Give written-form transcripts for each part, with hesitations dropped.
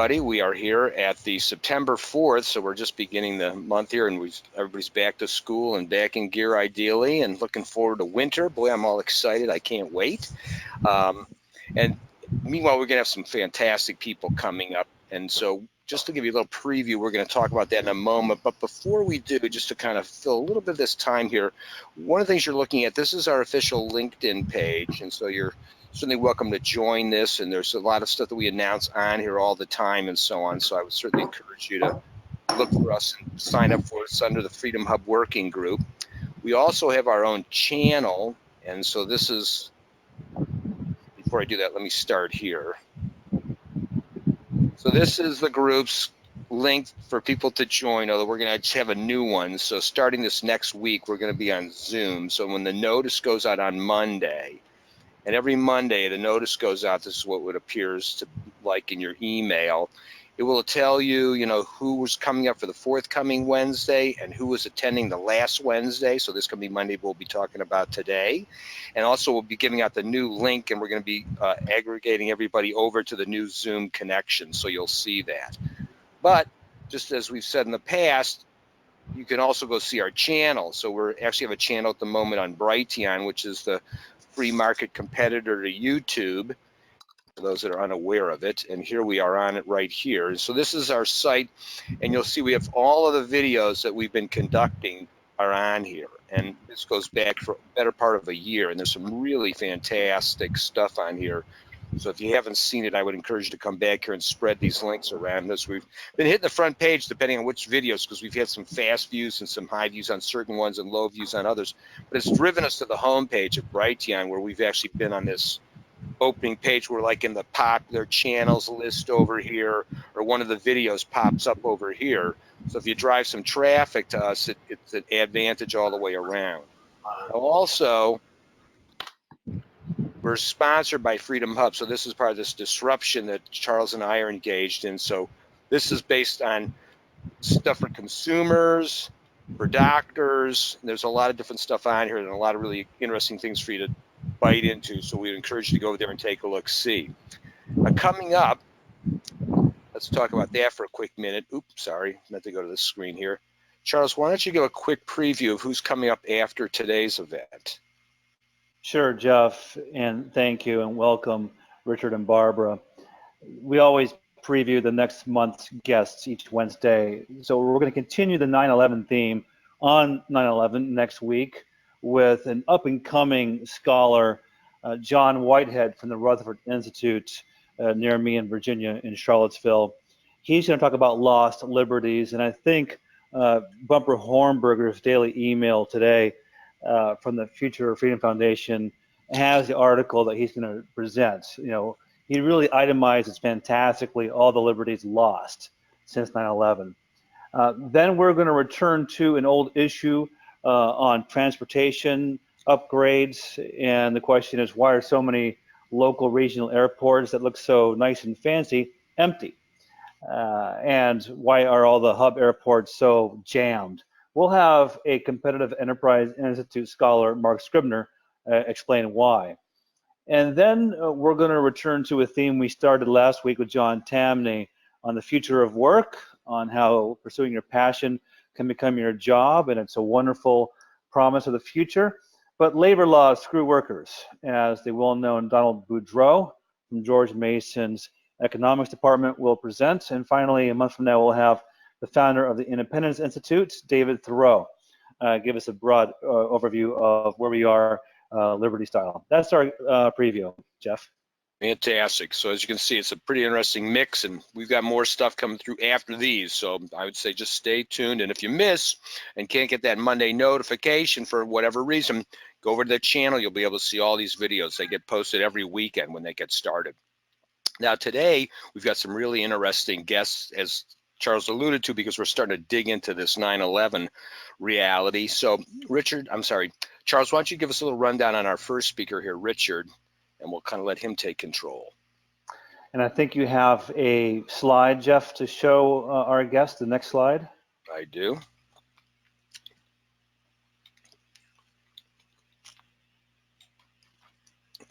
everybody. We are here at the September 4th, so we're just beginning the month here, and everybody's back to school and back in gear ideally, and looking forward to winter. Boy, I'm all excited. I can't wait. And meanwhile, we're going to have some fantastic people coming up. And so just to give you a little preview, we're going to talk about that in a moment. But before we do, just to kind of fill a little bit of this time here, one of the things you're looking at, this is our official LinkedIn page. And so you're certainly welcome to join this, and there's a lot of stuff that we announce on here all the time and so on. So I would certainly encourage you to look for us and sign up for us under the Freedom Hub Working Group. We also have our own channel, and so this is, before I do that, let me start here. So this is the group's link for people to join, although we're going to have a new one. So starting this next week, we're going to be on Zoom. So when the notice goes out on Monday, and every Monday the notice goes out, this is what it appears to like in your email. It will tell you, who was coming up for the forthcoming Wednesday and who was attending the last Wednesday. So this coming Monday we'll be talking about today. And also we'll be giving out the new link, and we're going to be aggregating everybody over to the new Zoom connection. So you'll see that. But just as we've said in the past, you can also go see our channel. So we actually have a channel at the moment on Brighteon, which is the free market competitor to YouTube, for those that are unaware of it. And here we are on it right here. So this is our site, and you'll see we have all of the videos that we've been conducting are on here. And this goes back for a better part of a year, and there's some really fantastic stuff on here. So if you haven't seen it, I would encourage you to come back here and spread these links around us. We've been hitting the front page depending on which videos, because we've had some fast views and some high views on certain ones and low views on others. But it's driven us to the home page of Brighteon, where we've actually been on this opening page. We're like in the popular channels list over here, or one of the videos pops up over here. So if you drive some traffic to us, it's an advantage all the way around. Now also, we're sponsored by Freedom Hub, so this is part of this disruption that Charles and I are engaged in. So this is based on stuff for consumers, for doctors. There's a lot of different stuff on here and a lot of really interesting things for you to bite into. So we encourage you to go there and take a look, see. Coming up, let's talk about that for a quick minute. Oops, sorry, meant to go to the screen here. Charles, why don't you give a quick preview of who's coming up after today's event? Sure, Jeff, and thank you, and welcome, Richard and Barbara. We always preview the next month's guests each Wednesday, so we're going to continue the 9/11 theme on 9/11 next week with an up-and-coming scholar, John Whitehead from the Rutherford Institute near me in Virginia, in Charlottesville. He's going to talk about lost liberties, and I think Bumper Hornberger's daily email today from the Future of Freedom Foundation has the article that he's going to present. He really itemizes fantastically all the liberties lost since 9/11. Then we're going to return to an old issue on transportation upgrades, and the question is, why are so many local regional airports that look so nice and fancy empty? And why are all the hub airports so jammed? We'll have a Competitive Enterprise Institute scholar, Mark Scribner, explain why. And then we're going to return to a theme we started last week with John Tamney on the future of work, on how pursuing your passion can become your job, and it's a wonderful promise of the future. But labor laws screw workers, as the well-known Donald Boudreaux from George Mason's Economics Department will present. And finally, a month from now, we'll have the founder of the Independence Institute, David Thoreau, give us a broad overview of where we are Liberty style. That's our preview, Jeff. Fantastic. So as you can see, it's a pretty interesting mix, and we've got more stuff coming through after these. So I would say just stay tuned. And if you miss and can't get that Monday notification for whatever reason, go over to the channel. You'll be able to see all these videos. They get posted every weekend when they get started. Now today, we've got some really interesting guests, as Charles alluded to, because we're starting to dig into this 9/11 reality. So Charles, why don't you give us a little rundown on our first speaker here, Richard, and we'll kind of let him take control. And I think you have a slide, Jeff, to show our guest. The next slide. I do.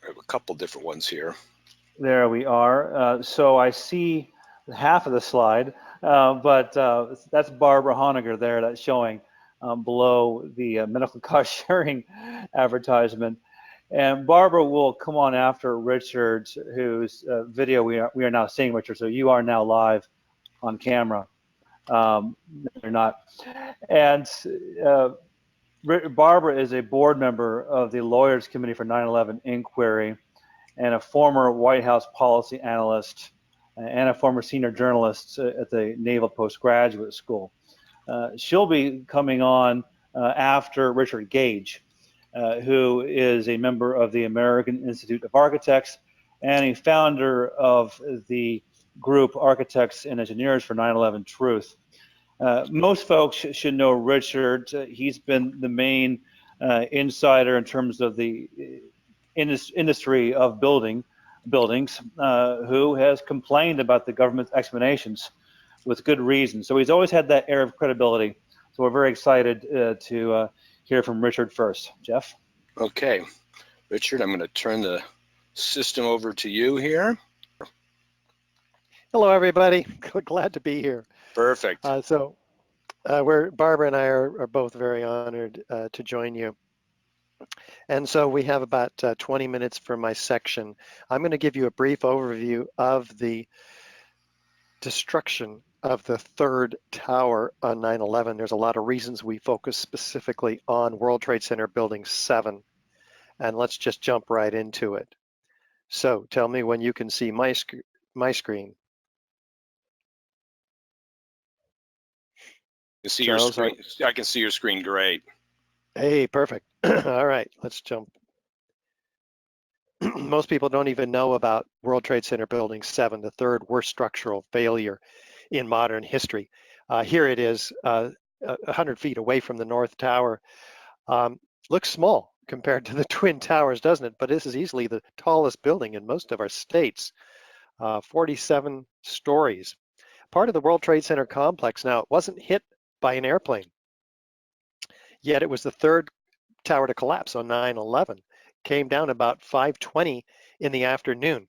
I have a couple different ones here. There we are. So I see half of the slide, but that's Barbara Honegger there. That's showing below the medical cost sharing advertisement. And Barbara will come on after Richard, whose video we are now seeing, Richard. So you are now live on camera. They're not. And Barbara is a board member of the Lawyers Committee for 9/11 Inquiry and a former White House policy analyst and a former senior journalist at the Naval Postgraduate School. She'll be coming on after Richard Gage, who is a member of the American Institute of Architects and a founder of the group Architects and Engineers for 9/11 Truth. Most folks should know Richard. He's been the main insider in terms of the industry of buildings, who has complained about the government's explanations with good reason. So he's always had that air of credibility. So we're very excited to hear from Richard first. Jeff? Okay, Richard, I'm going to turn the system over to you here. Hello, everybody. Glad to be here. Perfect. Barbara and I are both very honored to join you. And so we have about 20 minutes for my section. I'm going to give you a brief overview of the destruction of the third tower on 9/11. There's a lot of reasons we focus specifically on World Trade Center Building 7. And let's just jump right into it. So tell me when you can see my screen. See your screen. I can see your screen great. Hey, perfect. All right, let's jump. Most people don't even know about World Trade Center Building 7, the third worst structural failure in modern history. Here it is, 100 feet away from the North Tower. Looks small compared to the Twin Towers, doesn't it? But this is easily the tallest building in most of our states, 47 stories. Part of the World Trade Center complex. Now, it wasn't hit by an airplane, yet it was the third tower to collapse on 9/11. Came down about 5:20 in the afternoon.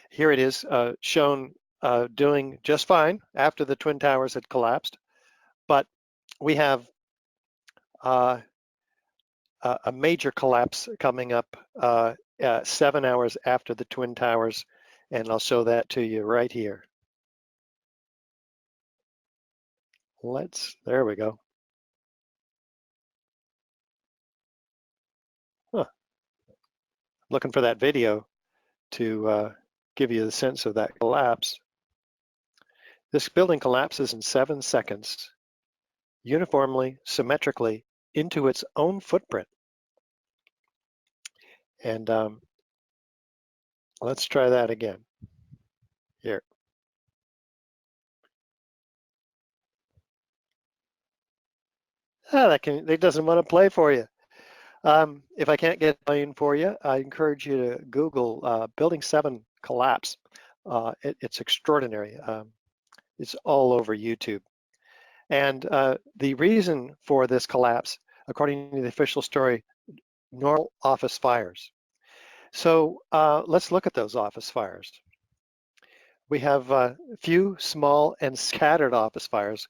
Here it is shown doing just fine after the Twin Towers had collapsed, but we have a major collapse coming up 7 hours after the Twin Towers, and I'll show that to you right here. There we go. Huh. Looking for that video to give you the sense of that collapse. This building collapses in 7 seconds, uniformly, symmetrically, into its own footprint. And let's try that again. Here. It doesn't want to play for you. If I can't get playing for you, I encourage you to Google Building 7 collapse. It's extraordinary. It's all over YouTube. And the reason for this collapse, according to the official story, normal office fires. So let's look at those office fires. We have a few small and scattered office fires,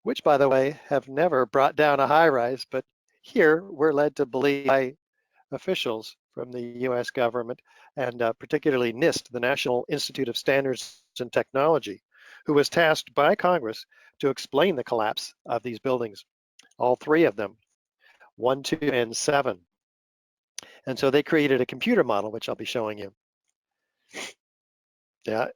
which, by the way, have never brought down a high-rise, but here we're led to believe by officials from the U.S. government and particularly NIST, the National Institute of Standards and Technology, who was tasked by Congress to explain the collapse of these buildings, all 3 of them, 1, 2, and 7. And so they created a computer model, which I'll be showing you. Yeah,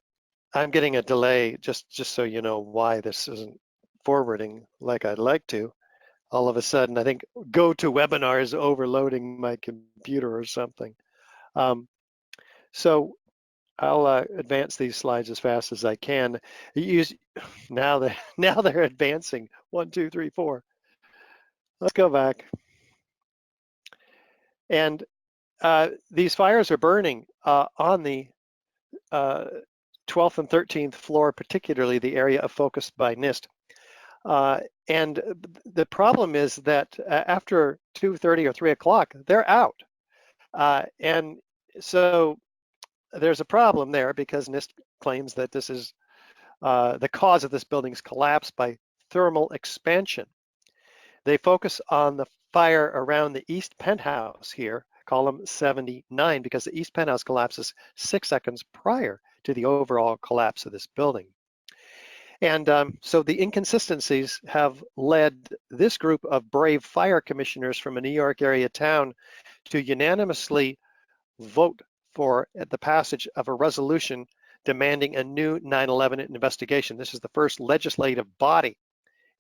I'm getting a delay, just so you know why this isn't forwarding like I'd like to. All of a sudden, I think GoToWebinar is overloading my computer or something. So I'll advance these slides as fast as I can. Now they're advancing. 1, 2, 3, 4. Let's go back. And these fires are burning on the 12th and 13th floor, particularly the area of focus by NIST. And the problem is that after 2:30 or 3 o'clock, they're out. And so there's a problem there because NIST claims that this is the cause of this building's collapse by thermal expansion. They focus on the fire around the east penthouse here, column 79, because the east penthouse collapses 6 seconds prior to the overall collapse of this building. And so the inconsistencies have led this group of brave fire commissioners from a New York area town to unanimously vote for the passage of a resolution demanding a new 9/11 investigation. This is the first legislative body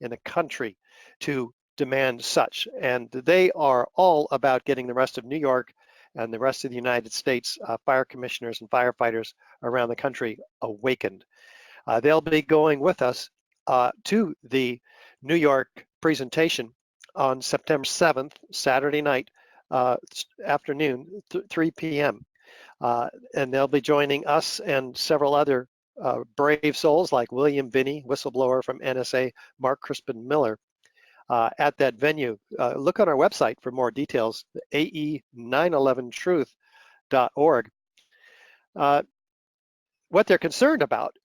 in the country to demand such. And they are all about getting the rest of New York and the rest of the United States fire commissioners and firefighters around the country awakened. They'll be going with us to the New York presentation on September 7th, Saturday night, afternoon, 3 p.m. And they'll be joining us and several other brave souls like William Binney, whistleblower from NSA, Mark Crispin Miller, at that venue. Look on our website for more details, ae911truth.org. What they're concerned about,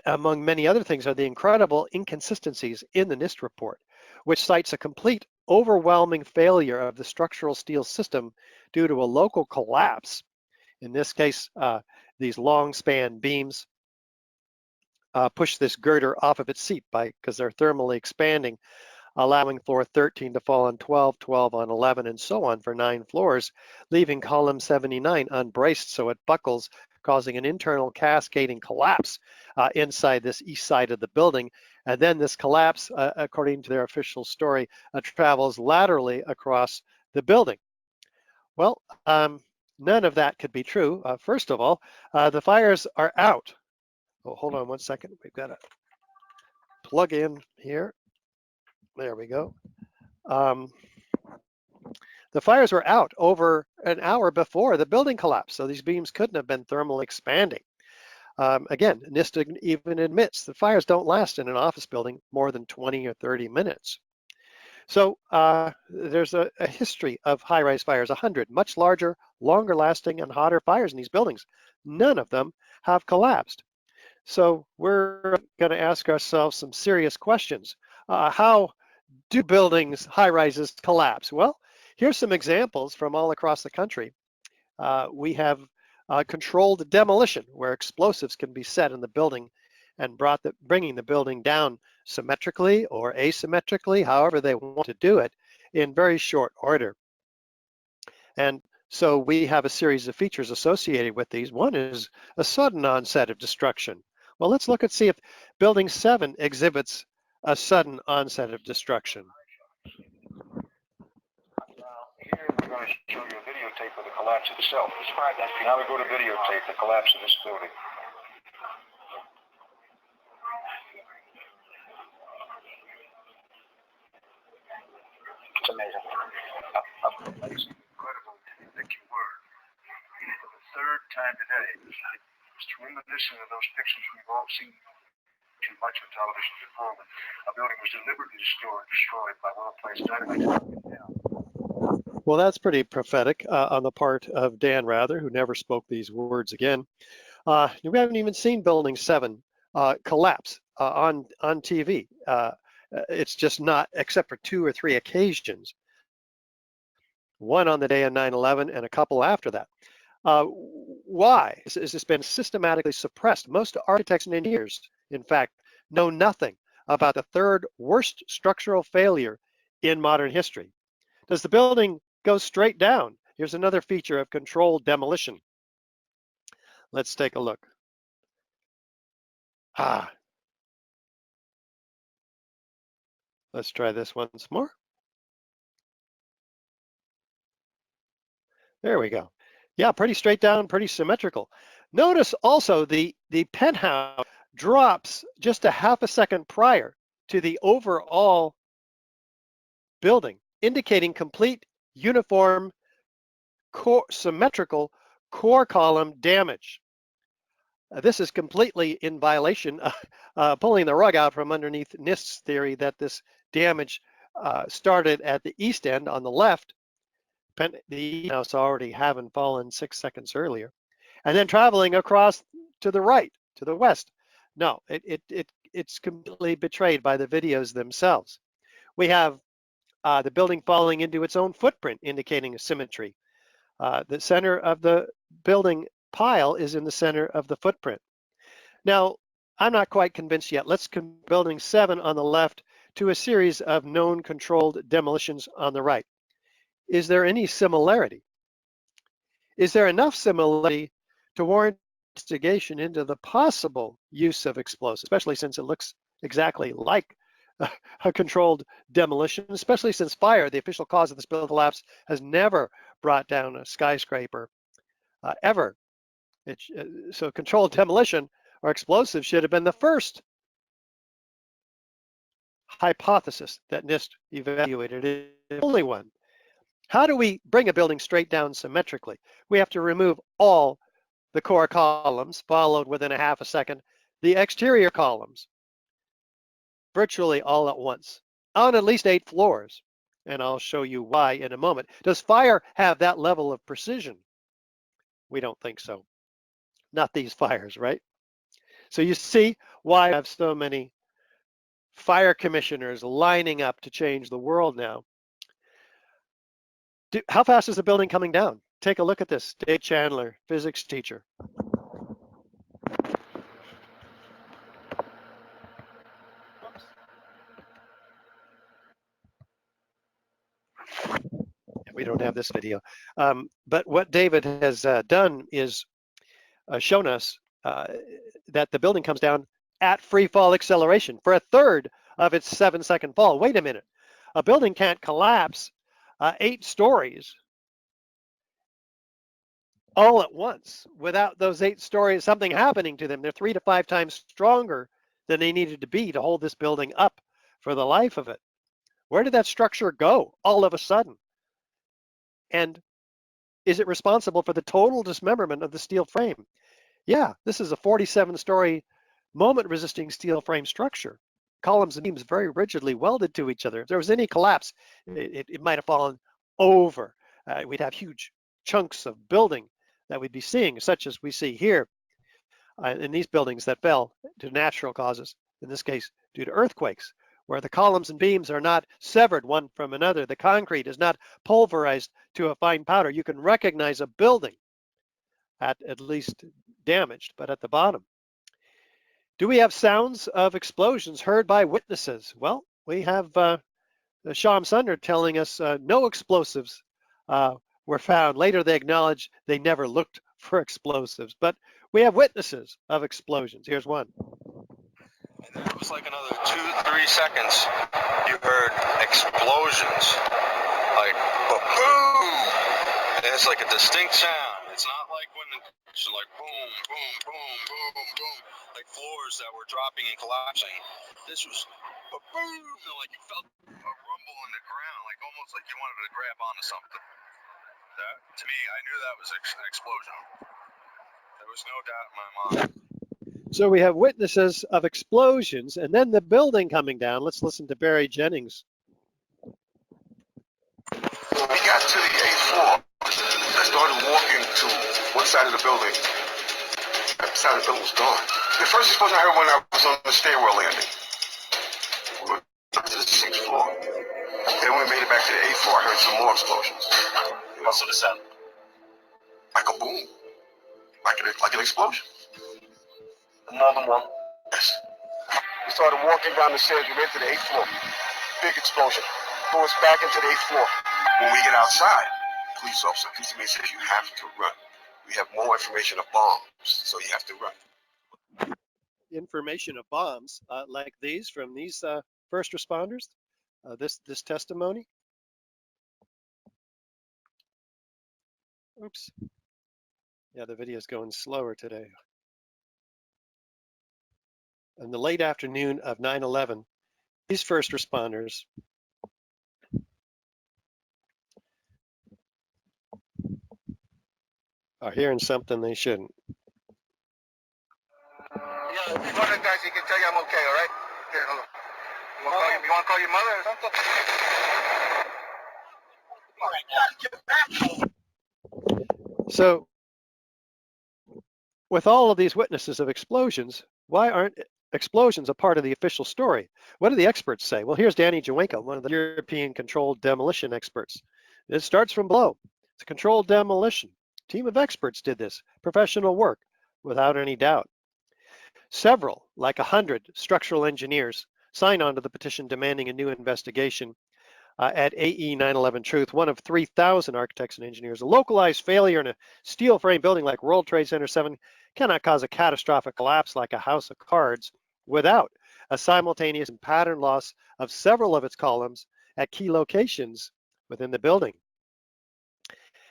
among many other things, are the incredible inconsistencies in the NIST report, which cites a complete overwhelming failure of the structural steel system due to a local collapse. In this case, these long span beams push this girder off of its seat because they're thermally expanding, allowing floor 13 to fall on 12, 12 on 11, and so on for 9 floors, leaving column 79 unbraced so it buckles, causing an internal cascading collapse inside this east side of the building. And then this collapse, according to their official story, travels laterally across the building. Well, none of that could be true. First of all, the fires are out. Oh, hold on one second. We've got to plug in here. There we go. The fires were out over an hour before the building collapsed, so these beams couldn't have been thermally expanding. Again, NIST even admits that fires don't last in an office building more than 20 or 30 minutes. So there's a history of high-rise fires, 100 much larger, longer lasting, and hotter fires in these buildings. None of them have collapsed. So we're going to ask ourselves some serious questions. How do buildings, high-rises, collapse? Well, here's some examples from all across the country. We have controlled demolition, where explosives can be set in the building and bringing the building down symmetrically or asymmetrically, however they want to do it, in very short order. And so we have a series of features associated with these. One is a sudden onset of destruction. Well, let's look and see if Building 7 exhibits a sudden onset of destruction. Here we're going to show you a videotape of the collapse itself. Describe that. Now we go to videotape the collapse of this building. It's amazing. Amazing, incredible that you were. For the third time today, it's reminiscent of those pictures we've all seen too much on television before, when a building was deliberately destroyed by well-placed dynamite. Well, that's pretty prophetic on the part of Dan Rather, who never spoke these words again. We haven't even seen Building 7 collapse on TV. It's just not, except for 2 or 3 occasions. One on the day of 9/11 and a couple after that. Why? Has this been systematically suppressed? Most architects and engineers, in fact, know nothing about the third worst structural failure in modern history. Does the building go straight down? Here's another feature of controlled demolition. Let's take a look. Let's try this once more. There we go. Yeah, pretty straight down, pretty symmetrical. Notice also the penthouse drops just a half a second prior to the overall building, indicating complete uniform symmetrical core column damage. This is completely in violation, pulling the rug out from underneath NIST's theory that this damage started at the east end on the left, the house already having fallen 6 seconds earlier, and then traveling across to the right, to the west, No, it's completely betrayed by the videos themselves. We have the building falling into its own footprint, indicating a symmetry. The center of the building pile is in the center of the footprint. Now, I'm not quite convinced yet. Let's compare building 7 on the left to a series of known controlled demolitions on the right. Is there any similarity? Is there enough similarity to warrant investigation into the possible use of explosives, especially since it looks exactly like a controlled demolition, especially since fire, the official cause of this building collapse, has never brought down a skyscraper ever. So controlled demolition or explosives should have been the first hypothesis that NIST evaluated. It's the only one. How do we bring a building straight down symmetrically? We have to remove all the core columns, followed within a half a second the exterior columns, virtually all at once, on at least 8 floors. And I'll show you why in a moment. Does fire have that level of precision? We don't think so. Not these fires, right? So you see why I have so many fire commissioners lining up to change the world now. How fast is the building coming down? Take a look at this. Dave Chandler, physics teacher. We don't have this video. But what David has done is shown us that the building comes down at free fall acceleration for a third of its 7-second fall. Wait a minute. A building can't collapse 8 stories all at once without those 8 stories, something happening to them. They're 3 to 5 times stronger than they needed to be to hold this building up for the life of it. Where did that structure go all of a sudden? And is it responsible for the total dismemberment of the steel frame? Yeah, this is a 47-story moment-resisting steel frame structure. Columns and beams very rigidly welded to each other. If there was any collapse, it might have fallen over. We'd have huge chunks of building that we'd be seeing, such as we see here in these buildings that fell to natural causes, in this case due to earthquakes, where the columns and beams are not severed one from another. The concrete is not pulverized to a fine powder. You can recognize a building at least damaged, but at the bottom. Do we have sounds of explosions heard by witnesses? Well, we have Sham Sunder telling us no explosives were found. Later, they acknowledged they never looked for explosives, but we have witnesses of explosions. Here's one. And then it was like another 2-3 seconds. You heard explosions, like boom, and it's like a distinct sound. It's not like when it's like boom, boom, boom, boom, boom, like floors that were dropping and collapsing. This was boom, like you felt a rumble in the ground, like almost like you wanted to grab onto something. That, to me, I knew that was an explosion. There was no doubt in my mind. So we have witnesses of explosions and then the building coming down. Let's listen to Barry Jennings. When we got to the 8th floor, I started walking to one side of the building. That side of the building was gone. The first explosion I heard when I was on the stairwell landing. We went up to the 6th floor. Then when we made it back to the 8th floor, I heard some more explosions. What's the sound? Like a boom. Like an explosion. Another one. Yes. We started walking down the stairs. We went to the 8th floor. Big explosion. Threw us back into the 8th floor. When we get outside, police officer comes to me and says, you have to run. We have more information of bombs, so you have to run. Information of bombs like these from these first responders, this testimony. Oops. Yeah, the video is going slower today. In the late afternoon of 9/11, these first responders are hearing something they shouldn't. Yeah, if one of the guys, he can tell you I'm okay, all right? Here, hold on. You want to call your mother or something? So, with all of these witnesses of explosions, Why aren't explosions a part of the official story? What do the experts say? Well, here's Danny Jawenko, one of the European controlled demolition experts. It starts from below. It's a controlled demolition. Team of experts did this. Professional work, without any doubt. Several, like 100 structural engineers, signed on to the petition demanding a new investigation at AE 9/11 Truth, one of 3,000 architects and engineers. A localized failure in a steel frame building like World Trade Center 7 cannot cause a catastrophic collapse like a house of cards without a simultaneous and pattern loss of several of its columns at key locations within the building.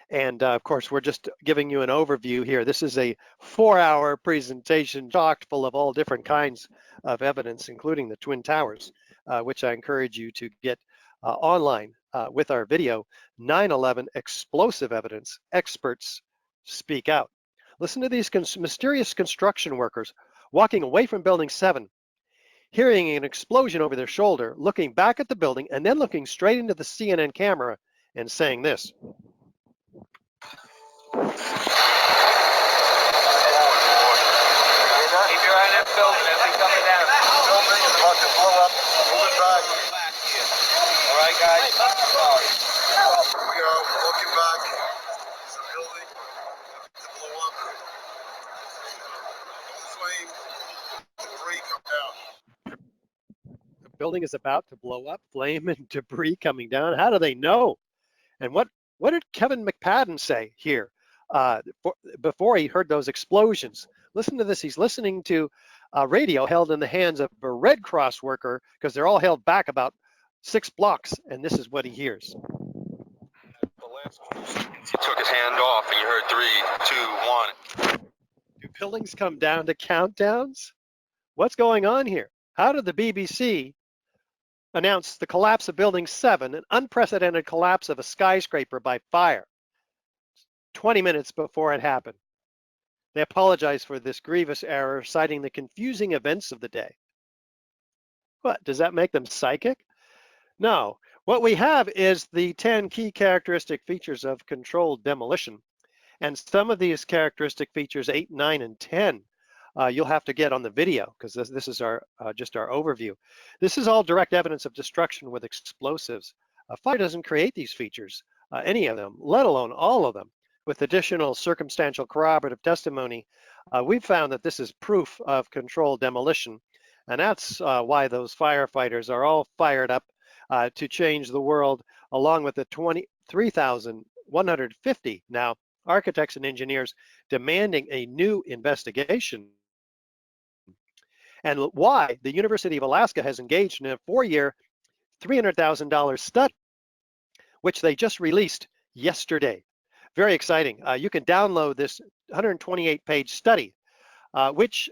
And of course, we're just giving you an overview here. This is a 4-hour presentation chock full of all different kinds of evidence, including the Twin Towers, which I encourage you to get online with our video, 9/11 Explosive Evidence, Experts Speak Out. Listen to these mysterious construction workers walking away from Building 7, hearing an explosion over their shoulder, looking back at the building, and then looking straight into the CNN camera and saying this. Keep your eye on that building, it'll be coming down. Building is about to blow up. Moving back. All right, guys. Sorry. We are looking back. It's a building to blow up. Flame, debris come down. The building is about to blow up, flame and debris coming down. How do they know? And what did Kevin McPadden say here before he heard those explosions? Listen to this. He's listening to radio held in the hands of a Red Cross worker because they're all held back about 6 blocks, and this is what he hears. He took his hand off, and you heard 3, 2, 1. Do buildings come down to countdowns? What's going on here? How did the BBC announce the collapse of Building 7, an unprecedented collapse of a skyscraper by fire, 20 minutes before it happened? They apologized for this grievous error, citing the confusing events of the day. What, does that make them psychic? No. What we have is the 10 key characteristic features of controlled demolition. And some of these characteristic features, 8, 9, and 10, you'll have to get on the video because this is our just our overview. This is all direct evidence of destruction with explosives. Fire doesn't create these features, any of them, let alone all of them. With additional circumstantial corroborative testimony, we've found that this is proof of controlled demolition. And that's why those firefighters are all fired up to change the world, along with the 23,150 now architects and engineers demanding a new investigation. And why the University of Alaska has engaged in a 4-year, $300,000 study, which they just released yesterday. Very exciting. You can download this 128-page study, which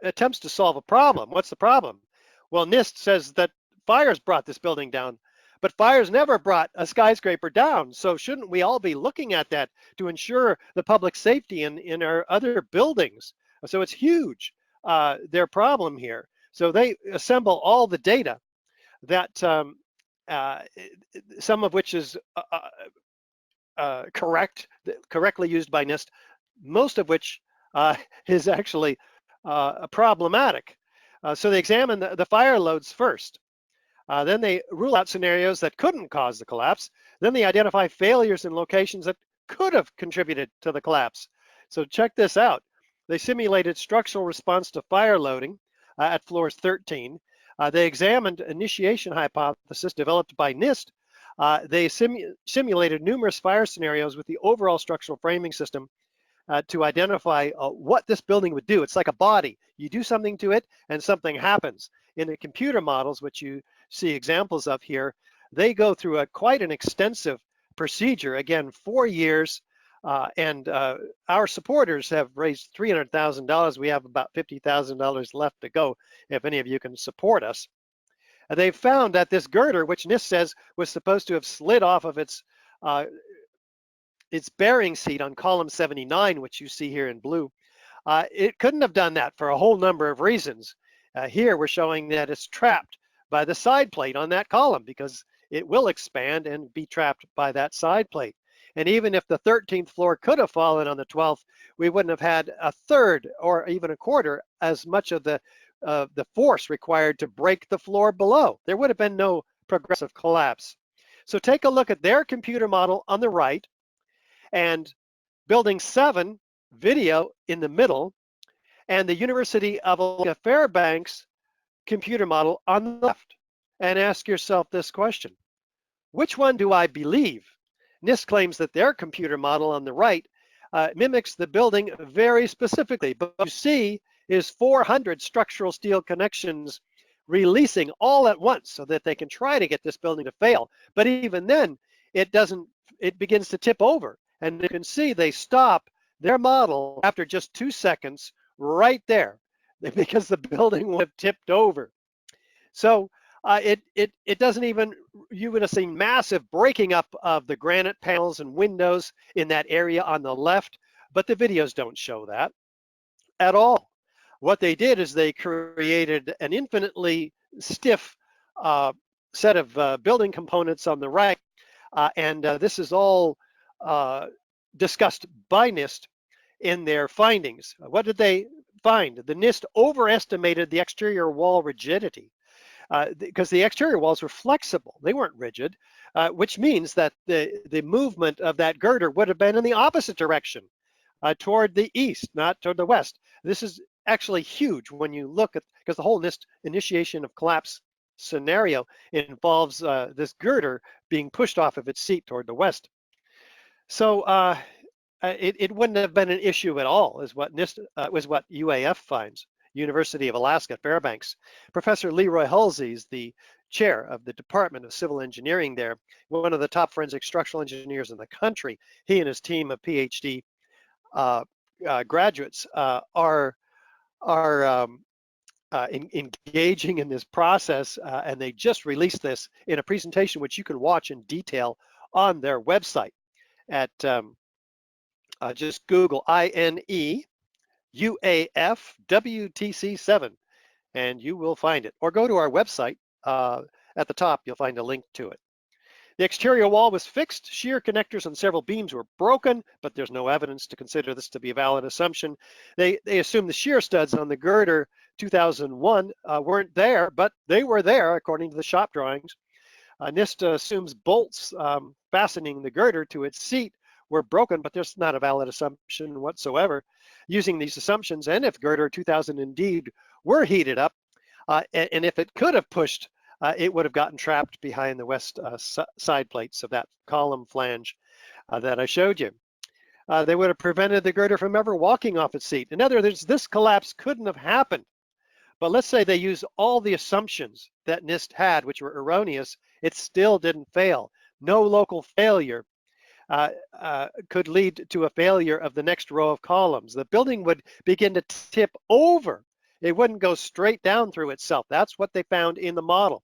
attempts to solve a problem. What's the problem? Well, NIST says that fires brought this building down, but fires never brought a skyscraper down. So shouldn't we all be looking at that to ensure the public safety in our other buildings? So it's huge, their problem here. So they assemble all the data that some of which is correctly used by NIST, most of which is actually problematic. So they examine the fire loads first. Then they rule out scenarios that couldn't cause the collapse. Then they identify failures in locations that could have contributed to the collapse. So check this out. They simulated structural response to fire loading at floors 13. They examined initiation hypothesis developed by NIST. They simulated numerous fire scenarios with the overall structural framing system to identify what this building would do. It's like a body. You do something to it and something happens. In the computer models, which you see examples of here, they go through quite an extensive procedure. Again, 4 years, and our supporters have raised $300,000. We have about $50,000 left to go if any of you can support us. They've found that this girder, which NIST says was supposed to have slid off of its bearing seat on column 79, which you see here in blue, it couldn't have done that for a whole number of reasons. Here we're showing that it's trapped by the side plate on that column because it will expand and be trapped by that side plate. And even if the 13th floor could have fallen on the 12th, we wouldn't have had a third or even a quarter as much of the force required to break the floor below. There would have been no progressive collapse. So take a look at their computer model on the right and Building 7 video in the middle, and the University of Alaska Fairbanks computer model on the left. And ask yourself this question: which one do I believe? NIST claims that their computer model on the right mimics the building very specifically, but what you see is 400 structural steel connections releasing all at once so that they can try to get this building to fail. But even then, it begins to tip over. And you can see they stop their model after just 2 seconds right there because the building would have tipped over. So it doesn't even, you would have seen massive breaking up of the granite panels and windows in that area on the left, but the videos don't show that at all. What they did is they created an infinitely stiff set of building components on the right, and this is all discussed by NIST in their findings. What did they find? The NIST overestimated the exterior wall rigidity because the exterior walls were flexible. They weren't rigid, which means that the movement of that girder would have been in the opposite direction, toward the east, not toward the west. This is actually huge when you look at, because the whole NIST initiation of collapse scenario involves this girder being pushed off of its seat toward the west. So it wouldn't have been an issue at all, is what NIST was what UAF finds. University of Alaska Fairbanks. Professor Leroy Hulsey is the chair of the Department of Civil Engineering there, one of the top forensic structural engineers in the country. He and his team of PhD graduates are engaging in this process, and they just released this in a presentation which you can watch in detail on their website at just Google INE UAFWTC7 and you will find it, or go to our website. At the top you'll find a link to it. The exterior wall was fixed. Shear connectors on several beams were broken, but there's no evidence to consider this to be a valid assumption. They assume the shear studs on the girder 2001 weren't there, but they were there according to the shop drawings. NIST assumes bolts fastening the girder to its seat were broken, but there's not a valid assumption whatsoever. Using these assumptions, and if girder 2000 indeed were heated up, and if it could have pushed, it would have gotten trapped behind the west side plates of that column flange that I showed you. They would have prevented the girder from ever walking off its seat. In other words, this collapse couldn't have happened. But let's say they use all the assumptions that NIST had, which were erroneous, it still didn't fail. No local failure could lead to a failure of the next row of columns. The building would begin to tip over. It wouldn't go straight down through itself. That's what they found in the model.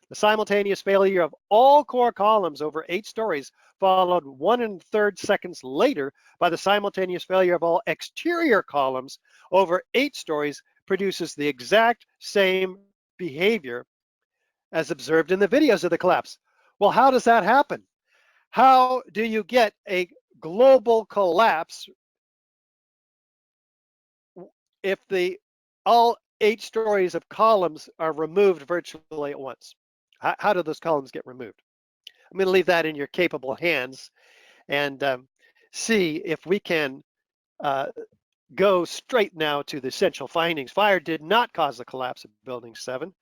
The simultaneous failure of all core columns over 8 stories followed 1 1/3 seconds later by the simultaneous failure of all exterior columns over 8 stories produces the exact same behavior as observed in the videos of the collapse. Well, how does that happen? How do you get a global collapse if all 8 stories of columns are removed virtually at once? How do those columns get removed? I'm going to leave that in your capable hands and see if we can go straight now to the essential findings. Fire did not cause the collapse of Building 7.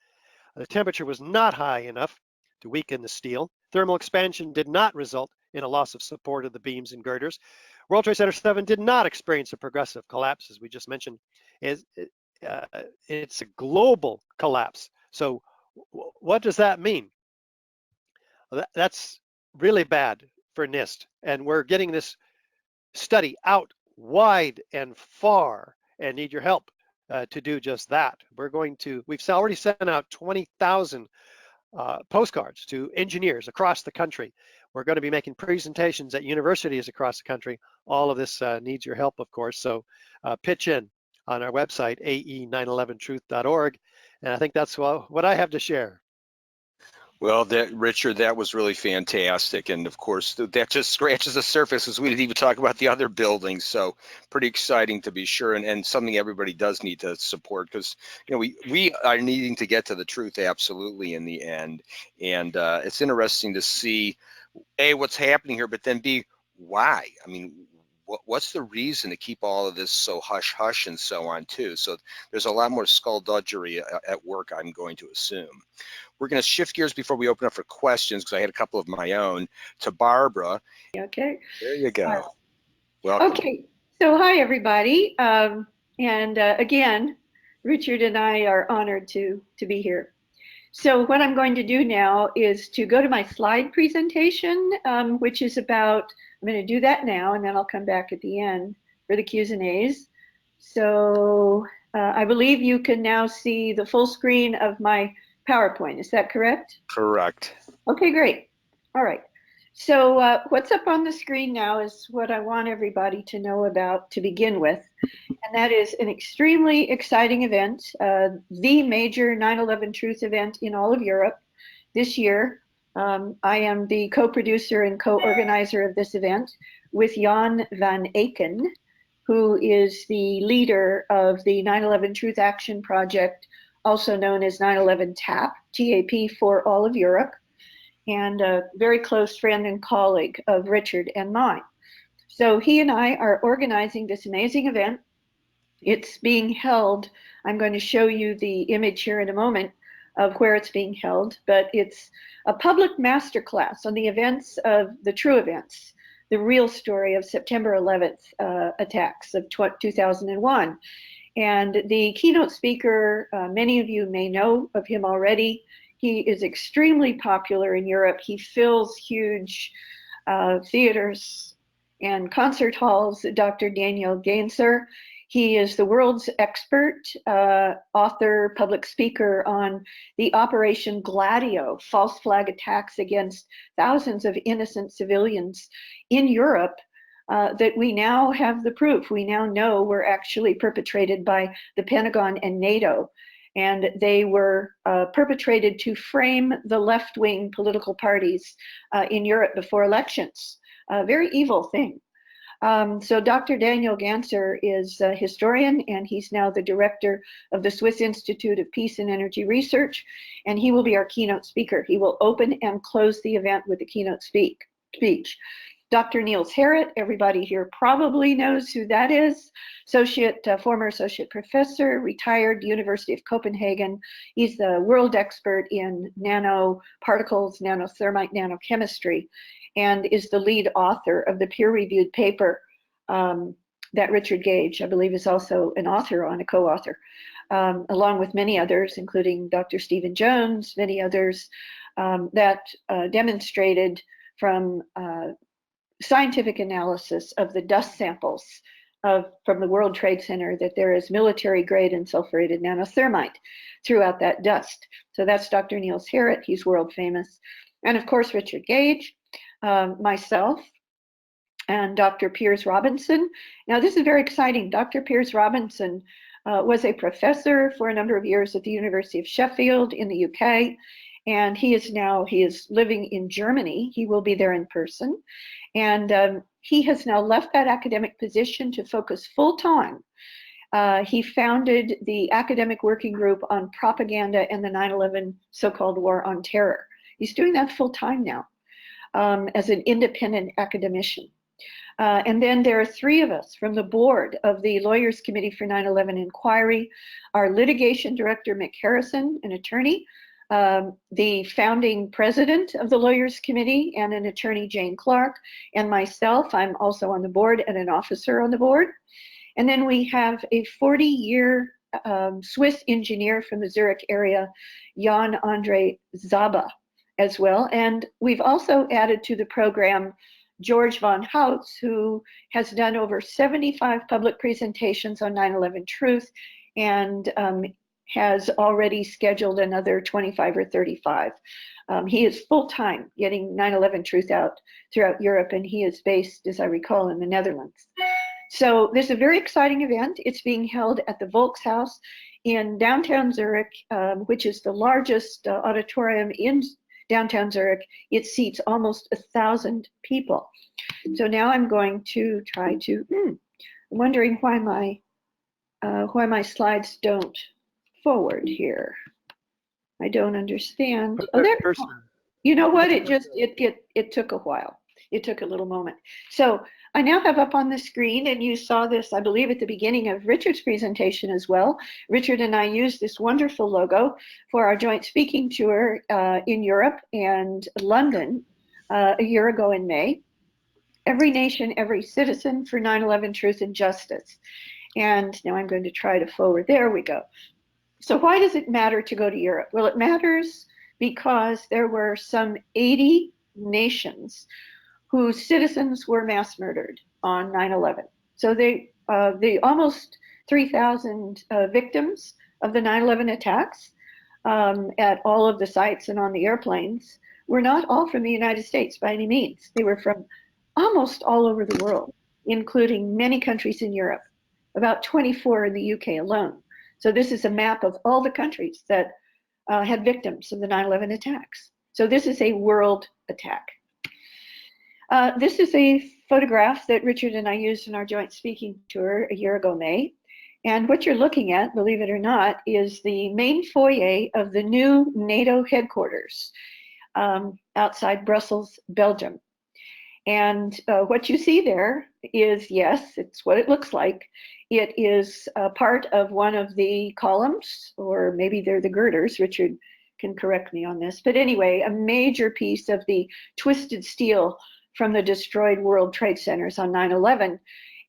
The temperature was not high enough to weaken the steel. Thermal expansion did not result in a loss of support of the beams and girders. World Trade Center 7 did not experience a progressive collapse, as we just mentioned. It's a global collapse. So what does that mean? Well, that's really bad for NIST. And we're getting this study out wide and far and need your help to do just that. We've already sent out 20,000 postcards to engineers across the country. We're going to be making presentations at universities across the country. All of this needs your help, of course. So pitch in on our website, ae911truth.org. And I think that's what I have to share. Well, Richard, that was really fantastic. And of course, that just scratches the surface as we didn't even talk about the other buildings. So pretty exciting to be sure, and something everybody does need to support, because, you know, we are needing to get to the truth absolutely in the end. And it's interesting to see, A, what's happening here, but then B, why? I mean, what's the reason to keep all of this so hush-hush and so on too? So there's a lot more skullduggery at work, I'm going to assume. We're going to shift gears before we open up for questions, because I had a couple of my own, to Barbara. Okay. There you go. Welcome. Okay. So hi, everybody. Again, Richard and I are honored to be here. So what I'm going to do now is to go to my slide presentation, which is about, I'm going to do that now, and then I'll come back at the end for the Q's and A's. So I believe you can now see the full screen of my PowerPoint. Is that correct? Correct. Okay, great. All right. So what's up on the screen now is what I want everybody to know about to begin with. And that is an extremely exciting event, the major 9/11 Truth event in all of Europe this year. I am the co-producer and co-organizer of this event with Jan van Aken, who is the leader of the 9/11 Truth Action Project, also known as 9/11 TAP, TAP for all of Europe, and a very close friend and colleague of Richard and mine. So he and I are organizing this amazing event. It's being held, I'm going to show you the image here in a moment of where it's being held, but it's a public masterclass on the events of the true events, the real story of September 11th attacks of 2001. And the keynote speaker, many of you may know of him already. He is extremely popular in Europe. He fills huge theaters and concert halls, Dr. Daniel Gaenzer. He is the world's expert author, public speaker on the Operation Gladio, false flag attacks against thousands of innocent civilians in Europe that we now have the proof. We now know were actually perpetrated by the Pentagon and NATO. And they were perpetrated to frame the left-wing political parties in Europe before elections. A very evil thing. So Dr. Daniel Gaenzer is a historian, and he's now the director of the Swiss Institute of Peace and Energy Research, and he will be our keynote speaker. He will open and close the event with a keynote speech. Dr. Niels Harrit, everybody here probably knows who that is, former associate professor, retired University of Copenhagen. He's the world expert in nanoparticles, nanothermite, nanochemistry, and is the lead author of the peer-reviewed paper that Richard Gage, I believe, is also an author on, a co-author, along with many others, including Dr. Stephen Jones, many others, that demonstrated from scientific analysis of the dust samples from the World Trade Center that there is military-grade and sulfurated nanothermite throughout that dust. So that's Dr. Niels Harrit. He's world famous. And of course, Richard Gage, myself, and Dr. Piers Robinson. Now, this is very exciting. Dr. Piers Robinson was a professor for a number of years at the University of Sheffield in the UK. And he is living in Germany. He will be there in person. And he has now left that academic position to focus full time. He founded the academic working group on propaganda and the 9/11 so-called war on terror. He's doing that full time now as an independent academician. And then there are three of us from the board of the Lawyers Committee for 9/11 Inquiry, our litigation director, Mick Harrison, an attorney, the founding president of the Lawyers Committee and an attorney, Jane Clark, and myself. I'm also on the board and an officer on the board. And then we have a 40-year Swiss engineer from the Zurich area, Jan Andre Zaba, as well. And we've also added to the program George von Hautz, who has done over 75 public presentations on 9/11 Truth, and has already scheduled another 25 or 35. He is full-time getting 9/11 Truth out throughout Europe, and he is based, as I recall, in the Netherlands. So this is a very exciting event. It's being held at the Volkshaus in downtown Zurich, which is the largest auditorium downtown Zurich. It seats almost 1,000 people. So now I'm going to try to, I'm wondering why my slides don't forward here. I don't understand. Oh, there. You know what? It took a while. It took a little moment. So I now have up on the screen, and you saw this, I believe, at the beginning of Richard's presentation as well. Richard and I used this wonderful logo for our joint speaking tour in Europe and London a year ago in May. Every nation, every citizen for 9/11 truth and justice. And now I'm going to try to forward. There we go. So why does it matter to go to Europe? Well, it matters because there were some 80 nations whose citizens were mass murdered on 9/11. So the almost 3,000 victims of the 9/11 attacks at all of the sites and on the airplanes were not all from the United States by any means. They were from almost all over the world, including many countries in Europe, about 24 in the UK alone. So this is a map of all the countries that had victims of the 9/11 attacks. So this is a world attack. This is a photograph that Richard and I used in our joint speaking tour a year ago, May. And what you're looking at, believe it or not, is the main foyer of the new NATO headquarters outside Brussels, Belgium. And what you see there is, yes, it's what it looks like. It is part of one of the columns, or maybe they're the girders. Richard can correct me on this. But anyway, a major piece of the twisted steel from the destroyed World Trade Centers on 9/11.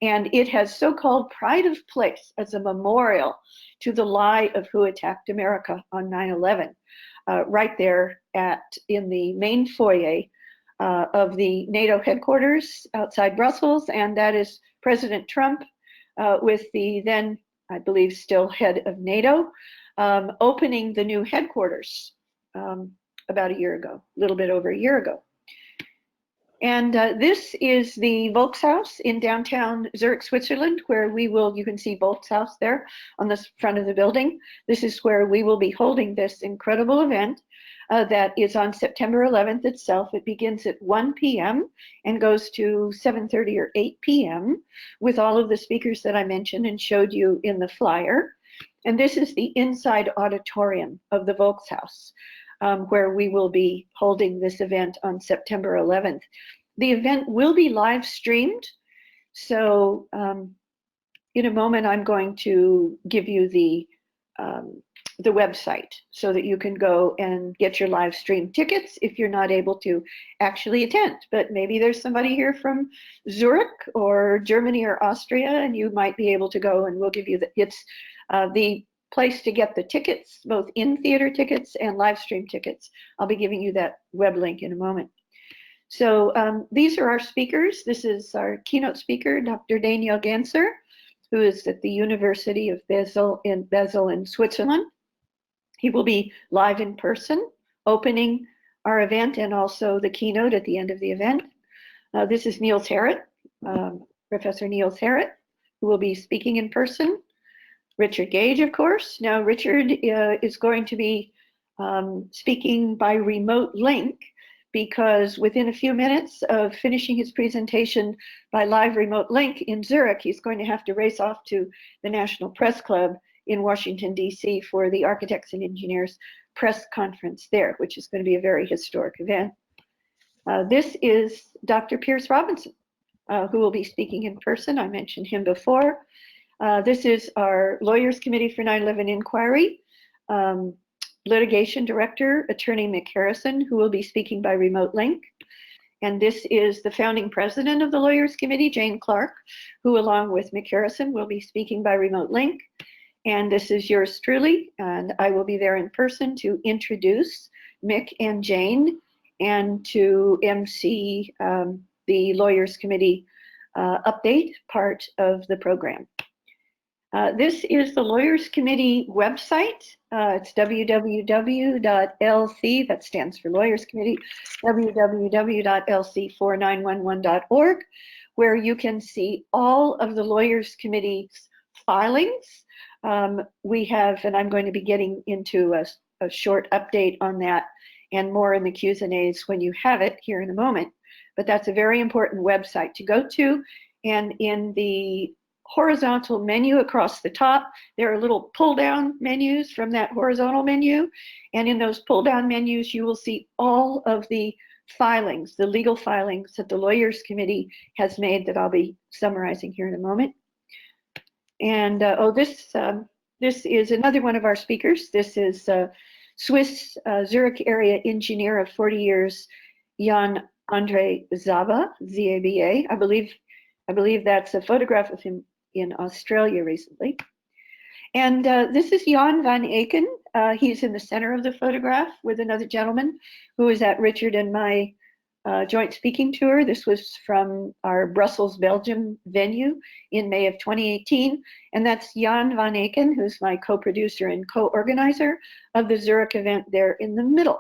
And it has so-called pride of place as a memorial to the lie of who attacked America on 9/11, right there in the main foyer of the NATO headquarters outside Brussels. And that is President Trump with the then, I believe, still head of NATO, opening the new headquarters about a year ago, a little bit over a year ago. And this is the Volkshaus in downtown Zurich, Switzerland, where you can see Volkshaus there on the front of the building. This is where we will be holding this incredible event that is on September 11th itself. It begins at 1 p.m. and goes to 7:30 or 8 p.m. with all of the speakers that I mentioned and showed you in the flyer. And this is the inside auditorium of the Volkshaus, where we will be holding this event on September 11th. The event will be live streamed. So in a moment, I'm going to give you the website so that you can go and get your live stream tickets if you're not able to actually attend. But maybe there's somebody here from Zurich or Germany or Austria, and you might be able to go, and we'll give you the place to get the tickets, both in-theater tickets and live stream tickets. I'll be giving you that web link in a moment. So these are our speakers. This is our keynote speaker, Dr. Daniel Ganser, who is at the University of Basel in Switzerland. He will be live in person, opening our event and also the keynote at the end of the event. This is Niels Harrit, Professor Niels Harrit, who will be speaking in person. Richard Gage, of course. Now, Richard is going to be speaking by remote link because within a few minutes of finishing his presentation by live remote link in Zurich, he's going to have to race off to the National Press Club in Washington, D.C. for the Architects and Engineers press conference there, which is going to be a very historic event. This is Dr. Pierce Robinson, who will be speaking in person. I mentioned him before. This is our Lawyers Committee for 9/11 Inquiry, Litigation Director, Attorney Mick Harrison, who will be speaking by remote link. And this is the founding president of the Lawyers Committee, Jane Clark, who along with Mick Harrison will be speaking by remote link. And this is yours truly, and I will be there in person to introduce Mick and Jane and to MC the Lawyers Committee update part of the program. This is the Lawyers Committee website. It's www.lc, that stands for Lawyers Committee, www.lc4911.org, where you can see all of the Lawyers Committee's filings. We have, and I'm going to be getting into a short update on that and more in the Q's and A's when you have it here in a moment. But that's a very important website to go to. And in the horizontal menu across the top, there are little pull-down menus from that horizontal menu. And in those pull-down menus, you will see all of the filings, the legal filings that the Lawyers Committee has made that I'll be summarizing here in a moment. And this is another one of our speakers. This is Swiss Zurich area engineer of 40 years, Jan Andre Zaba, Z-A-B-A. I believe that's a photograph of him in Australia recently. And this is Jan van Aken. He's in the center of the photograph with another gentleman who was at Richard and my joint speaking tour. This was from our Brussels, Belgium venue in May of 2018. And that's Jan van Aken, who's my co-producer and co-organizer of the Zurich event there in the middle.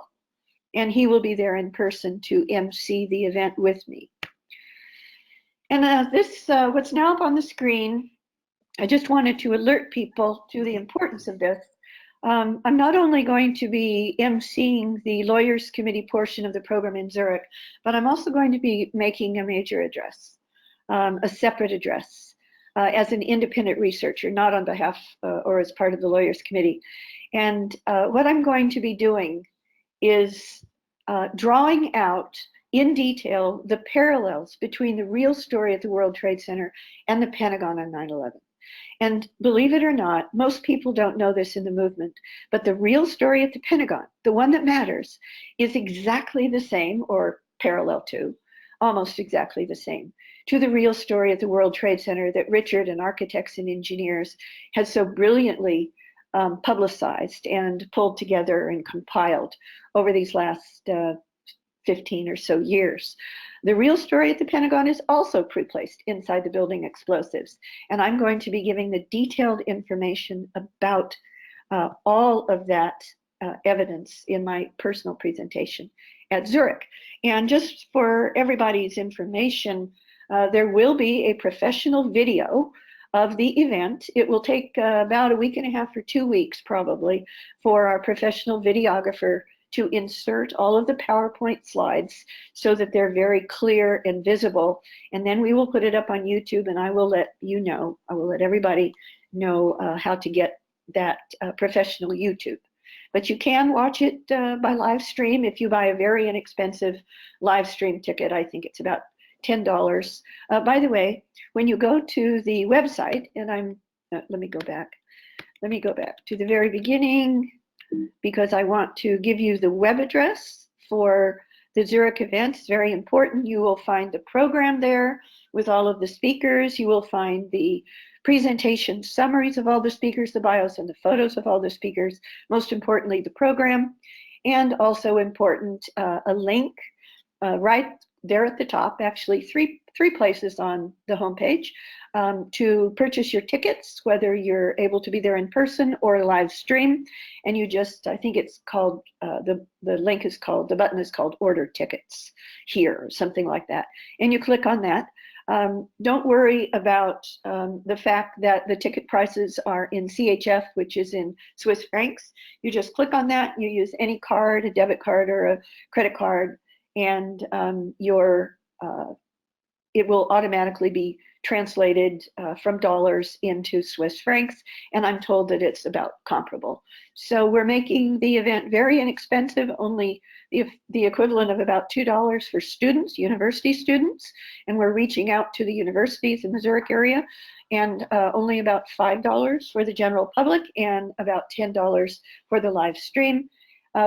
And he will be there in person to MC the event with me. And what's now up on the screen, I just wanted to alert people to the importance of this. I'm not only going to be emceeing the Lawyers Committee portion of the program in Zurich, but I'm also going to be making a major address, a separate address, as an independent researcher, not on behalf or as part of the Lawyers Committee. And what I'm going to be doing is drawing out in detail the parallels between the real story at the World Trade Center and the Pentagon on 9/11. And believe it or not, most people don't know this in the movement, but the real story at the Pentagon, the one that matters, is exactly the same, or parallel to, almost exactly the same, to the real story at the World Trade Center that Richard and architects and engineers has so brilliantly publicized and pulled together and compiled over these last 15 or so years. The real story at the Pentagon is also pre-placed inside the building explosives. And I'm going to be giving the detailed information about all of that evidence in my personal presentation at Zurich. And just for everybody's information, there will be a professional video of the event. It will take about a week and a half or 2 weeks probably for our professional videographer to insert all of the PowerPoint slides so that they're very clear and visible. And then we will put it up on YouTube, and I will let you know, I will let everybody know how to get that professional YouTube. But you can watch it by live stream if you buy a very inexpensive live stream ticket. I think it's about $10. By the way, when you go to the website, and let me go back to the very beginning, because I want to give you the web address for the Zurich event. It's very important. You will find the program there with all of the speakers. You will find the presentation summaries of all the speakers, the bios and the photos of all the speakers. Most importantly, the program. And also important, a link right there at the top, actually three places on the homepage to purchase your tickets, whether you're able to be there in person or live stream. And you just, I think it's called, the link is called, the button is called Order Tickets here, or something like that. And you click on that. Don't worry about the fact that the ticket prices are in CHF, which is in Swiss francs. You just click on that, you use any card, a debit card or a credit card, and it will automatically be translated from dollars into Swiss francs, and I'm told that it's about comparable. So we're making the event very inexpensive, only the equivalent of about $2 for students, university students, and we're reaching out to the universities in the Zurich area, and only about $5 for the general public and about $10 for the live stream.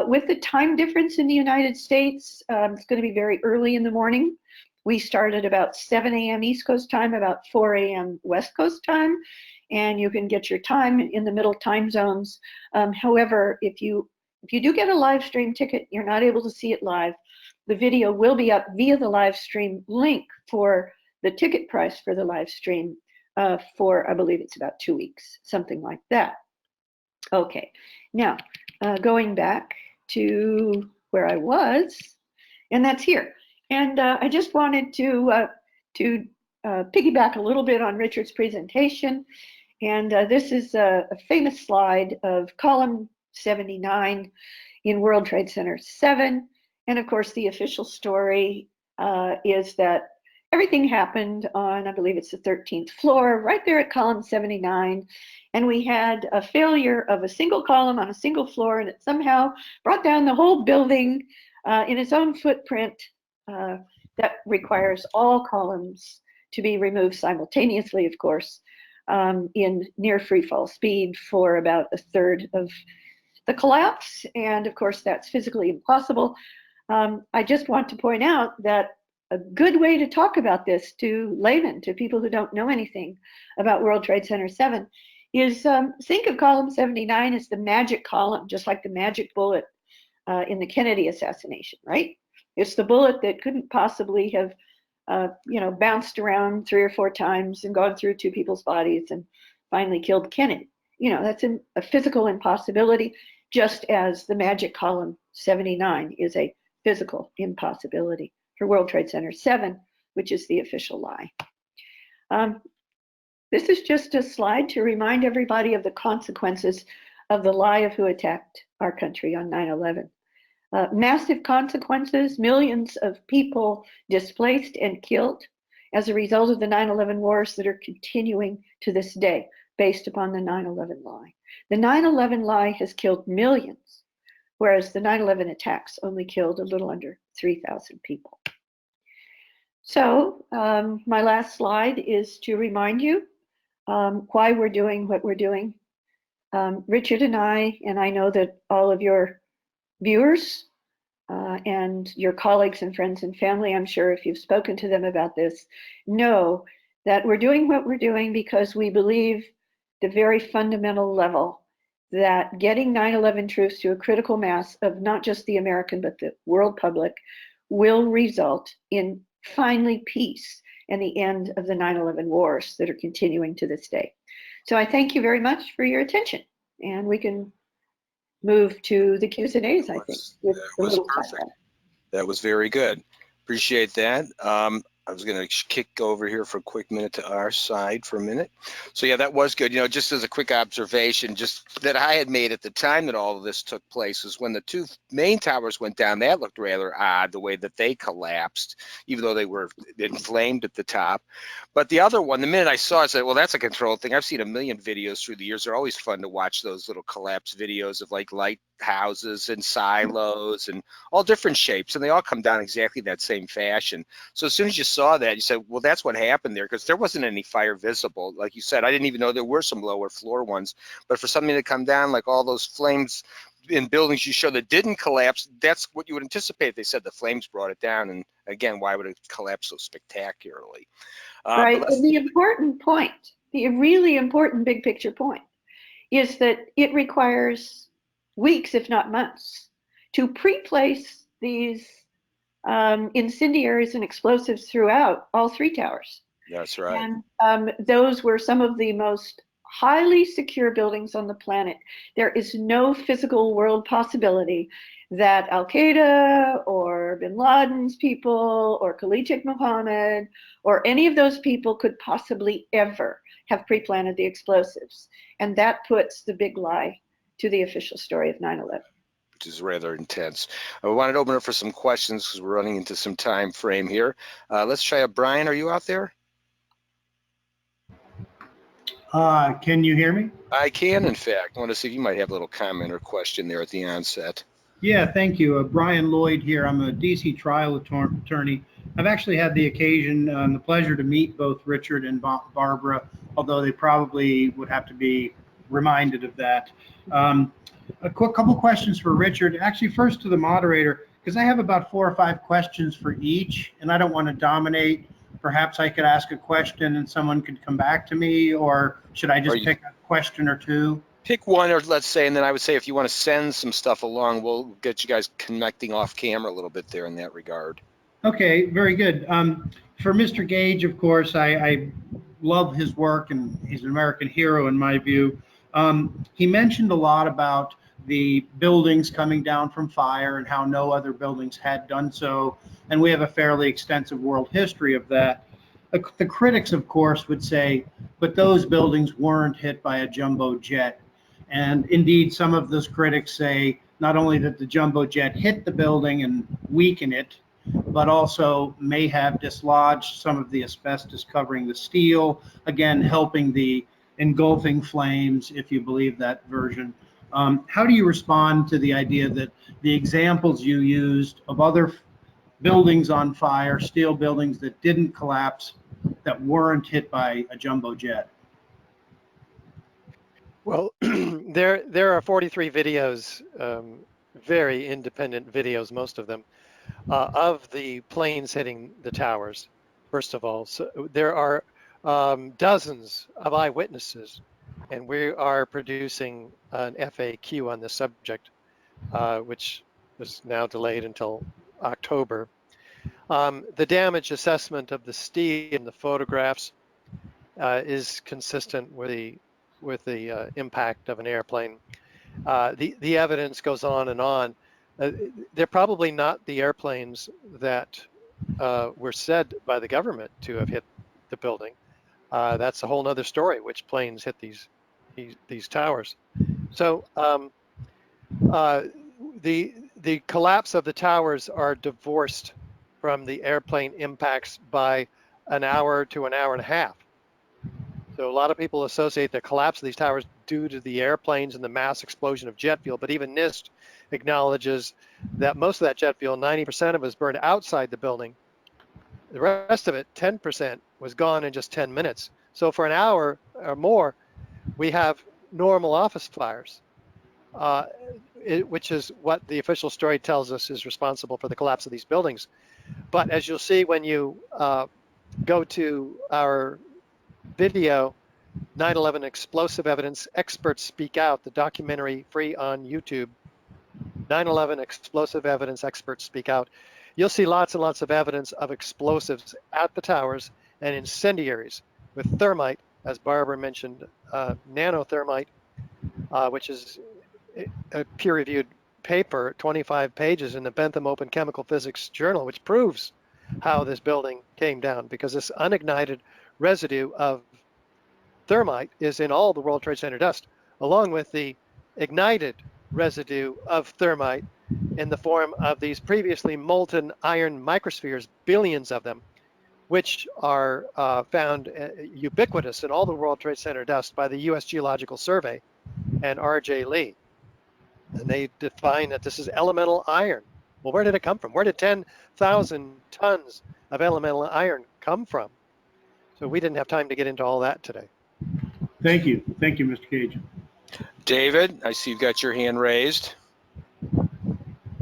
With the time difference in the United States, it's going to be very early in the morning. We start at about 7 a.m. East Coast time, about 4 a.m. West Coast time, and you can get your time in the middle time zones. However, if you do get a live stream ticket, you're not able to see it live, the video will be up via the live stream link for the ticket price for the live stream for, I believe it's about 2 weeks, something like that. Okay, now going back to where I was, and that's here. And I just wanted to piggyback a little bit on Richard's presentation. And this is a famous slide of column 79 in World Trade Center 7. And of course, the official story is that everything happened on, I believe it's the 13th floor, right there at column 79. And we had a failure of a single column on a single floor, and it somehow brought down the whole building in its own footprint. That requires all columns to be removed simultaneously, of course, in near free fall speed for about a third of the collapse. And of course, that's physically impossible. I just want to point out that a good way to talk about this to laymen, to people who don't know anything about World Trade Center 7, is think of column 79 as the magic column, just like the magic bullet in the Kennedy assassination, right? It's the bullet that couldn't possibly have, bounced around 3 or 4 times and gone through 2 people's bodies and finally killed Kennedy. That's a physical impossibility, just as the magic column 79 is a physical impossibility for World Trade Center 7, which is the official lie. This is just a slide to remind everybody of the consequences of the lie of who attacked our country on 9/11. Massive consequences, millions of people displaced and killed as a result of the 9/11 wars that are continuing to this day based upon the 9/11 lie. The 9/11 lie has killed millions, whereas the 9/11 attacks only killed a little under 3,000 people. So my last slide is to remind you why we're doing what we're doing. Richard and I know that all of your viewers and your colleagues and friends and family, I'm sure if you've spoken to them about this, know that we're doing what we're doing because we believe the very fundamental level that getting 9/11 truths to a critical mass of not just the American but the world public will result in finally peace and the end of the 9/11 wars that are continuing to this day. So I thank you very much for your attention, and we can move to the Q's and A's, I think. That was perfect. That was very good. Appreciate that. I was going to kick over here for a quick minute to our side for a minute. So yeah, that was good. Just as a quick observation, just that I had made at the time that all of this took place was when the 2 main towers went down, that looked rather odd, the way that they collapsed, even though they were inflamed at the top. But the other one, the minute I saw it, I said, well, that's a control thing. I've seen a million videos through the years. They're always fun to watch, those little collapse videos of like lighthouses and silos and all different shapes, and they all come down exactly that same fashion. So as soon as you saw that, you said, well, that's what happened there, because there wasn't any fire visible. Like you said, I didn't even know there were some lower floor ones, but for something to come down like all those flames in buildings you show that didn't collapse, that's what you would anticipate. They said the flames brought it down, and again, why would it collapse so spectacularly? Right, and the important point, the really important big picture point, is that it requires weeks, if not months, to pre-place these incendiaries and explosives throughout all 3 towers. That's right. And those were some of the most highly secure buildings on the planet. There is no physical world possibility that Al-Qaeda or bin Laden's people or Khalid Sheikh Mohammed or any of those people could possibly ever have pre-planted the explosives. And that puts the big lie to the official story of 9/11. Which is rather intense. I wanted to open up for some questions because we're running into some time frame here. Let's try Brian. Are you out there? Can you hear me? I can, in fact. I want to see if you might have a little comment or question there at the onset. Yeah, thank you. Brian Lloyd here. I'm a DC trial attorney. I've actually had the occasion and the pleasure to meet both Richard and Barbara, although they probably would have to be reminded of that. A quick couple questions for Richard. Actually, first to the moderator, because I have about 4 or 5 questions for each, and I don't want to dominate. Perhaps I could ask a question and someone could come back to me, or should I just pick a question or 2? Pick one, or let's say, and then I would say if you want to send some stuff along, we'll get you guys connecting off camera a little bit there in that regard. Okay, very good. For Mr. Gage, of course, I love his work, and he's an American hero in my view. He mentioned a lot about the buildings coming down from fire and how no other buildings had done so, and we have a fairly extensive world history of that. The critics, of course, would say, but those buildings weren't hit by a jumbo jet. And indeed, some of those critics say not only that the jumbo jet hit the building and weakened it, but also may have dislodged some of the asbestos covering the steel, again, helping the engulfing flames, if you believe that version. How do you respond to the idea that the examples you used of other buildings on fire, steel buildings that didn't collapse, that weren't hit by a jumbo jet? Well, there are 43 videos, very independent videos, most of them, of the planes hitting the towers, first of all. So there are dozens of eyewitnesses, and we are producing an FAQ on the subject, which was now delayed until October. The damage assessment of the steel in the photographs is consistent with the impact of an airplane. The evidence goes on and on. They're probably not the airplanes that were said by the government to have hit the building. That's a whole other story, which planes hit these towers. So the collapse of the towers are divorced from the airplane impacts by an hour to an hour and a half. So a lot of people associate the collapse of these towers due to the airplanes and the mass explosion of jet fuel, but even NIST acknowledges that most of that jet fuel, 90% of it, was burned outside the building. The rest of it, 10%, was gone in just 10 minutes. So for an hour or more, we have normal office fires, which is what the official story tells us is responsible for the collapse of these buildings. But as you'll see when you go to our video, 9/11 Explosive Evidence Experts Speak Out, the documentary free on YouTube, 9/11 Explosive Evidence Experts Speak Out, you'll see lots and lots of evidence of explosives at the towers and incendiaries with thermite, as Barbara mentioned, nanothermite, which is a peer-reviewed paper, 25 pages in the Bentham Open Chemical Physics Journal, which proves how this building came down, because this unignited residue of thermite is in all the World Trade Center dust, along with the ignited residue of thermite in the form of these previously molten iron microspheres, billions of them, which are found ubiquitous in all the World Trade Center dust by the U.S. Geological Survey and R.J. Lee. And they define that this is elemental iron. Well, where did it come from? Where did 10,000 tons of elemental iron come from? So we didn't have time to get into all that today. Thank you. Thank you, Mr. Gage. David, I see you've got your hand raised.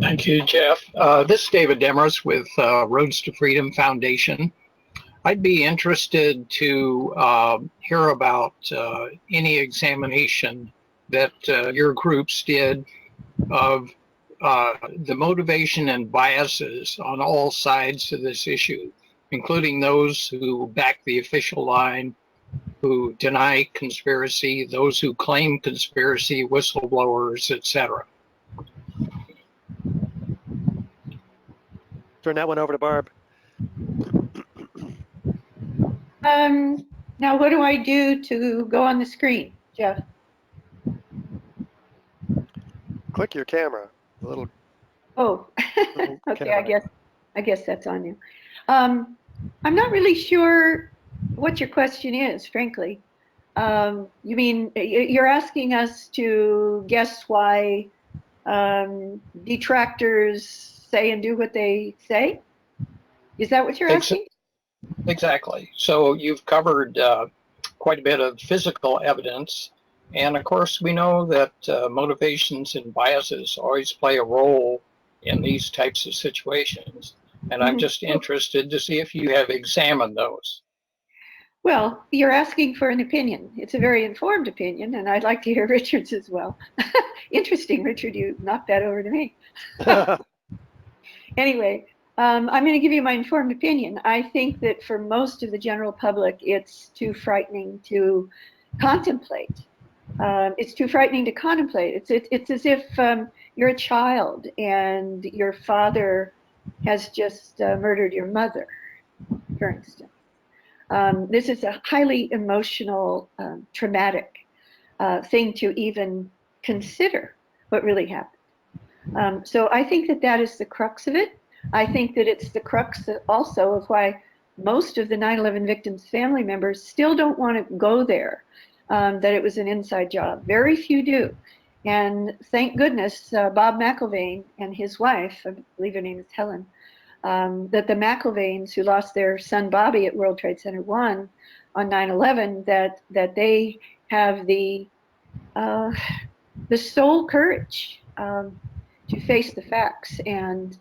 Thank you, Jeff. This is David Demers with Roads to Freedom Foundation. I'd be interested to hear about any examination that your groups did of the motivation and biases on all sides of this issue, including those who back the official line, who deny conspiracy, those who claim conspiracy, whistleblowers, etc. Turn that one over to Barb. Now what do I do to go on the screen, Jeff? Click your camera. A little. Oh, little okay. camera. I guess that's on you. I'm not really sure what your question is, frankly. You mean you're asking us to guess why detractors say and do what they say? Is that what you're asking? Exactly. So you've covered quite a bit of physical evidence. And of course, we know that motivations and biases always play a role in these types of situations. And I'm just interested to see if you have examined those. Well, you're asking for an opinion. It's a very informed opinion, and I'd like to hear Richard's as well. Interesting, Richard, you knocked that over to me. Anyway, I'm going to give you my informed opinion. I think that for most of the general public, it's too frightening to contemplate. It's too frightening to contemplate. It's as if you're a child and your father has just murdered your mother, for instance. This is a highly emotional, traumatic thing to even consider what really happened. So I think that that is the crux of it. I think that it's the crux also of why most of the 9/11 victims' family members still don't want to go there, that it was an inside job. Very few do. And thank goodness Bob McIlvaine and his wife, I believe her name is Helen, that the McIlvaines, who lost their son Bobby at World Trade Center 1 on 9/11, that they have the sole courage to face the facts and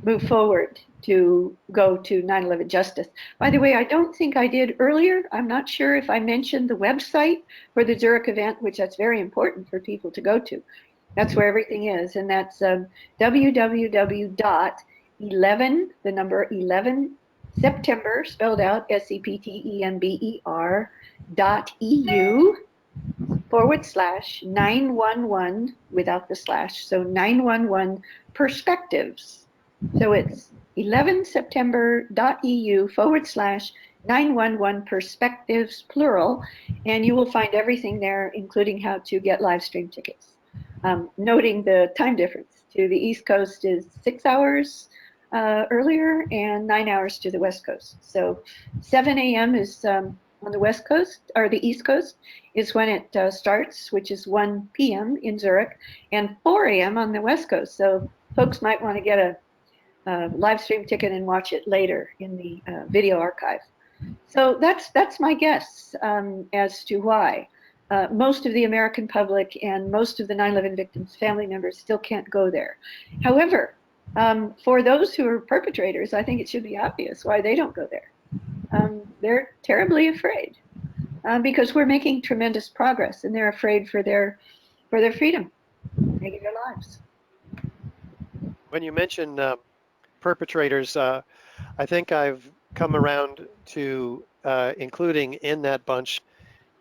move forward to go to 9/11 justice. By the way, I don't think I did earlier. I'm not sure if I mentioned the website for the Zurich event, which that's very important for people to go to. That's where everything is, and that's www.11, the number 11, September, spelled out september.eu/911 without the slash, so 911 perspectives. So it's 11september.eu/911 perspectives, plural, and you will find everything there, including how to get live stream tickets. Noting the time difference to the East Coast is 6 hours earlier and 9 hours to the West Coast. So 7 a.m. is on the West Coast, or the East Coast, is when it starts, which is 1 p.m. in Zurich, and 4 a.m. on the West Coast. So folks might want to get a live stream ticket and watch it later in the video archive. So that's my guess as to why most of the American public and most of the 9/11 victims' family members still can't go there. However, for those who are perpetrators, I think it should be obvious why they don't go there. They're terribly afraid because we're making tremendous progress, and they're afraid for their freedom, maybe their lives. When you mention perpetrators, I think I've come around to including in that bunch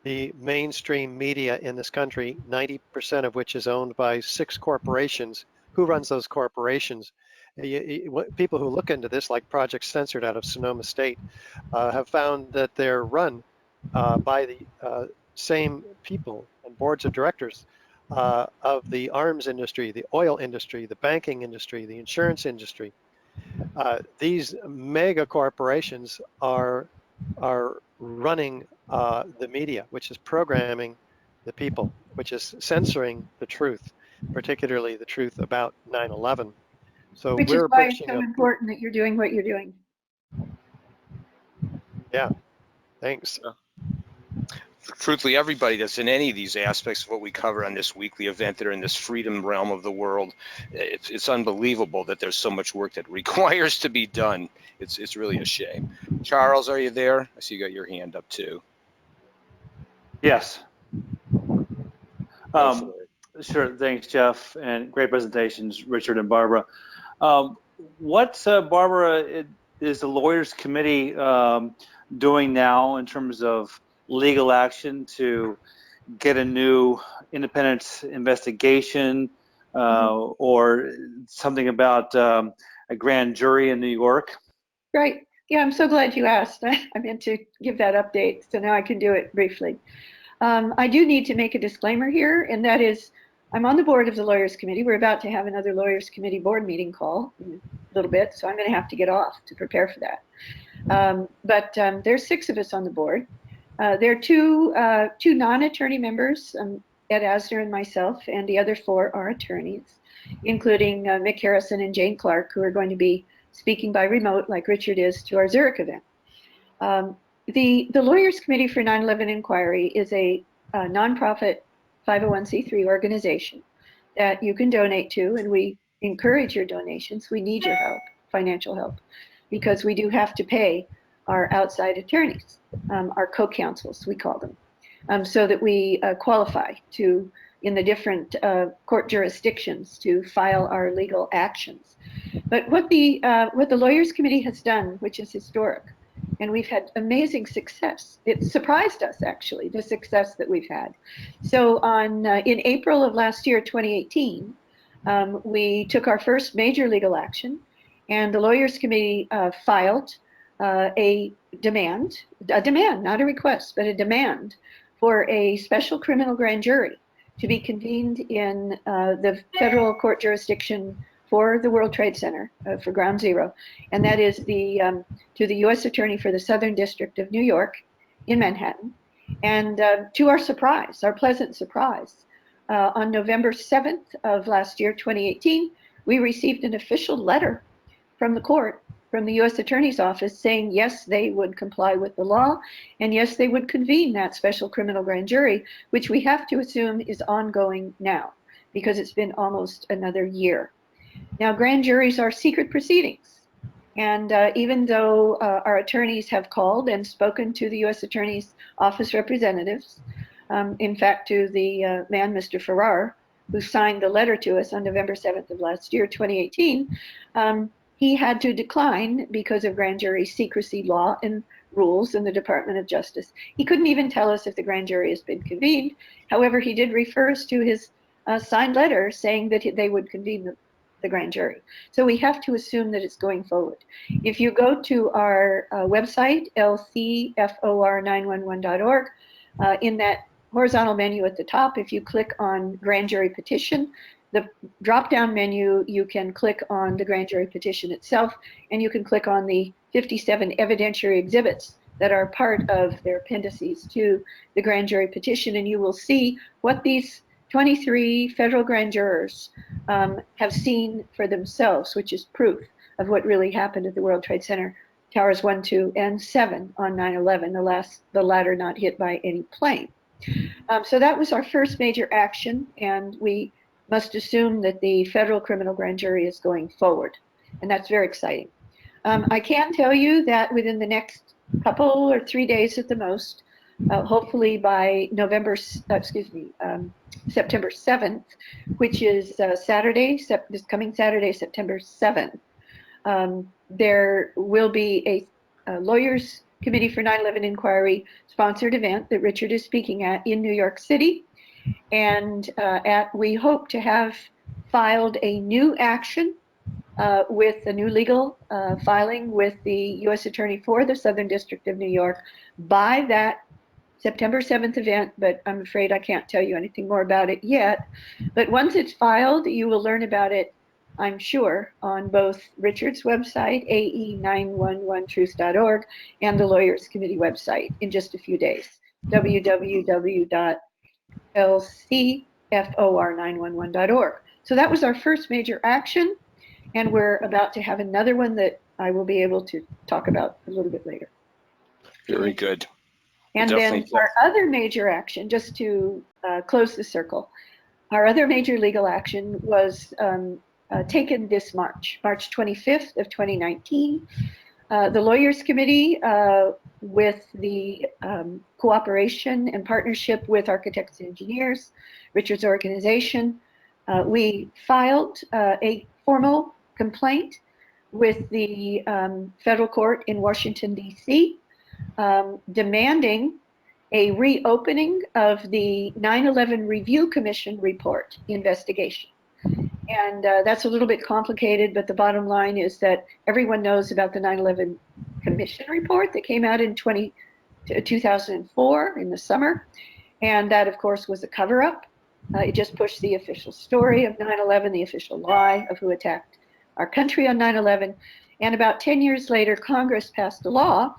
the mainstream media in this country, 90% of which is owned by 6 corporations. Who runs those corporations? People who look into this, like Project Censored out of Sonoma State, have found that they're run by the same people and boards of directors of the arms industry, the oil industry, the banking industry, the insurance industry. These mega corporations are running the media, which is programming the people, which is censoring the truth, particularly the truth about 9/11. So which is why it's so important that you're doing what you're doing. Yeah, thanks. Truthfully, everybody that's in any of these aspects of what we cover on this weekly event that are in this freedom realm of the world, it's unbelievable that there's so much work that requires to be done. It's really a shame. Charles, are you there? I see you got your hand up too. Yes. Sure. Thanks, Jeff, and great presentations, Richard and Barbara. What, Barbara, is the Lawyers Committee doing now in terms of legal action to get a new independent investigation or something about a grand jury in New York? Right. Yeah, I'm so glad you asked. I meant to give that update, so now I can do it briefly. I do need to make a disclaimer here, and that is I'm on the board of the Lawyers Committee. We're about to have another Lawyers Committee board meeting call in a little bit, so I'm going to have to get off to prepare for that. But there's 6 of us on the board. There are two non-attorney members, Ed Asner and myself, and the other 4 are attorneys, including Mick Harrison and Jane Clark, who are going to be speaking by remote, like Richard is, to our Zurich event. The Lawyers Committee for 9/11 Inquiry is a nonprofit 501c3 organization that you can donate to, and we encourage your donations. We need your help, financial help, because we do have to pay our outside attorneys, our co-counsels, we call them, so that we qualify to, in the different court jurisdictions, to file our legal actions. But what the Lawyers Committee has done, which is historic, and we've had amazing success. It surprised us, actually, the success that we've had. So in April of last year, 2018, we took our first major legal action, and the Lawyers Committee filed a demand, not a request, but a demand for a special criminal grand jury to be convened in the federal court jurisdiction for the World Trade Center, for Ground Zero, and that is to the U.S. Attorney for the Southern District of New York in Manhattan. And to our surprise, our pleasant surprise, on November 7th of last year, 2018, we received an official letter from the court, from the U.S. Attorney's Office, saying yes, they would comply with the law, and yes, they would convene that special criminal grand jury, which we have to assume is ongoing now, because it's been almost another year. Now, grand juries are secret proceedings, and even though our attorneys have called and spoken to the U.S. Attorney's Office representatives, in fact, to the man, Mr. Farrar, who signed the letter to us on November 7th of last year, 2018, he had to decline because of grand jury secrecy law and rules in the Department of Justice. He couldn't even tell us if the grand jury has been convened. However, he did refer us to his signed letter saying that they would convene the grand jury. So we have to assume that it's going forward. If you go to our website, lcfor911.org, in that horizontal menu at the top, if you click on grand jury petition, the drop-down menu, you can click on the grand jury petition itself, and you can click on the 57 evidentiary exhibits that are part of their appendices to the grand jury petition, and you will see what these 23 federal grand jurors have seen for themselves, which is proof of what really happened at the World Trade Center, Towers 1, 2, and 7 on 9/11, the latter not hit by any plane. So that was our first major action, and we must assume that the federal criminal grand jury is going forward, and that's very exciting. I can tell you that within the next couple or 3 days at the most, hopefully by September 7th, which is Saturday, this coming Saturday, September 7th, there will be a Lawyers Committee for 9/11 Inquiry sponsored event that Richard is speaking at in New York City. And we hope to have filed a new action with a new legal filing with the U.S. Attorney for the Southern District of New York by that September 7th event, but I'm afraid I can't tell you anything more about it yet. But once it's filed, you will learn about it, I'm sure, on both Richard's website, ae911truth.org, and the Lawyers Committee website in just a few days, www.lcfor911.org. So that was our first major action, and we're about to have another one that I will be able to talk about a little bit later. Very good. And then our other major action, just to close the circle, our other major legal action was taken this March 25th of 2019. The Lawyers Committee, with the cooperation and partnership with Architects and Engineers, Richard's organization, we filed a formal complaint with the federal court in Washington, D.C., demanding a reopening of the 9/11 Review Commission report investigation. And that's a little bit complicated, but the bottom line is that everyone knows about the 9/11 Commission report that came out in 2004 in the summer. And that, of course, was a cover-up. It just pushed the official story of 9/11, the official lie of who attacked our country on 9/11. And about 10 years later, Congress passed a law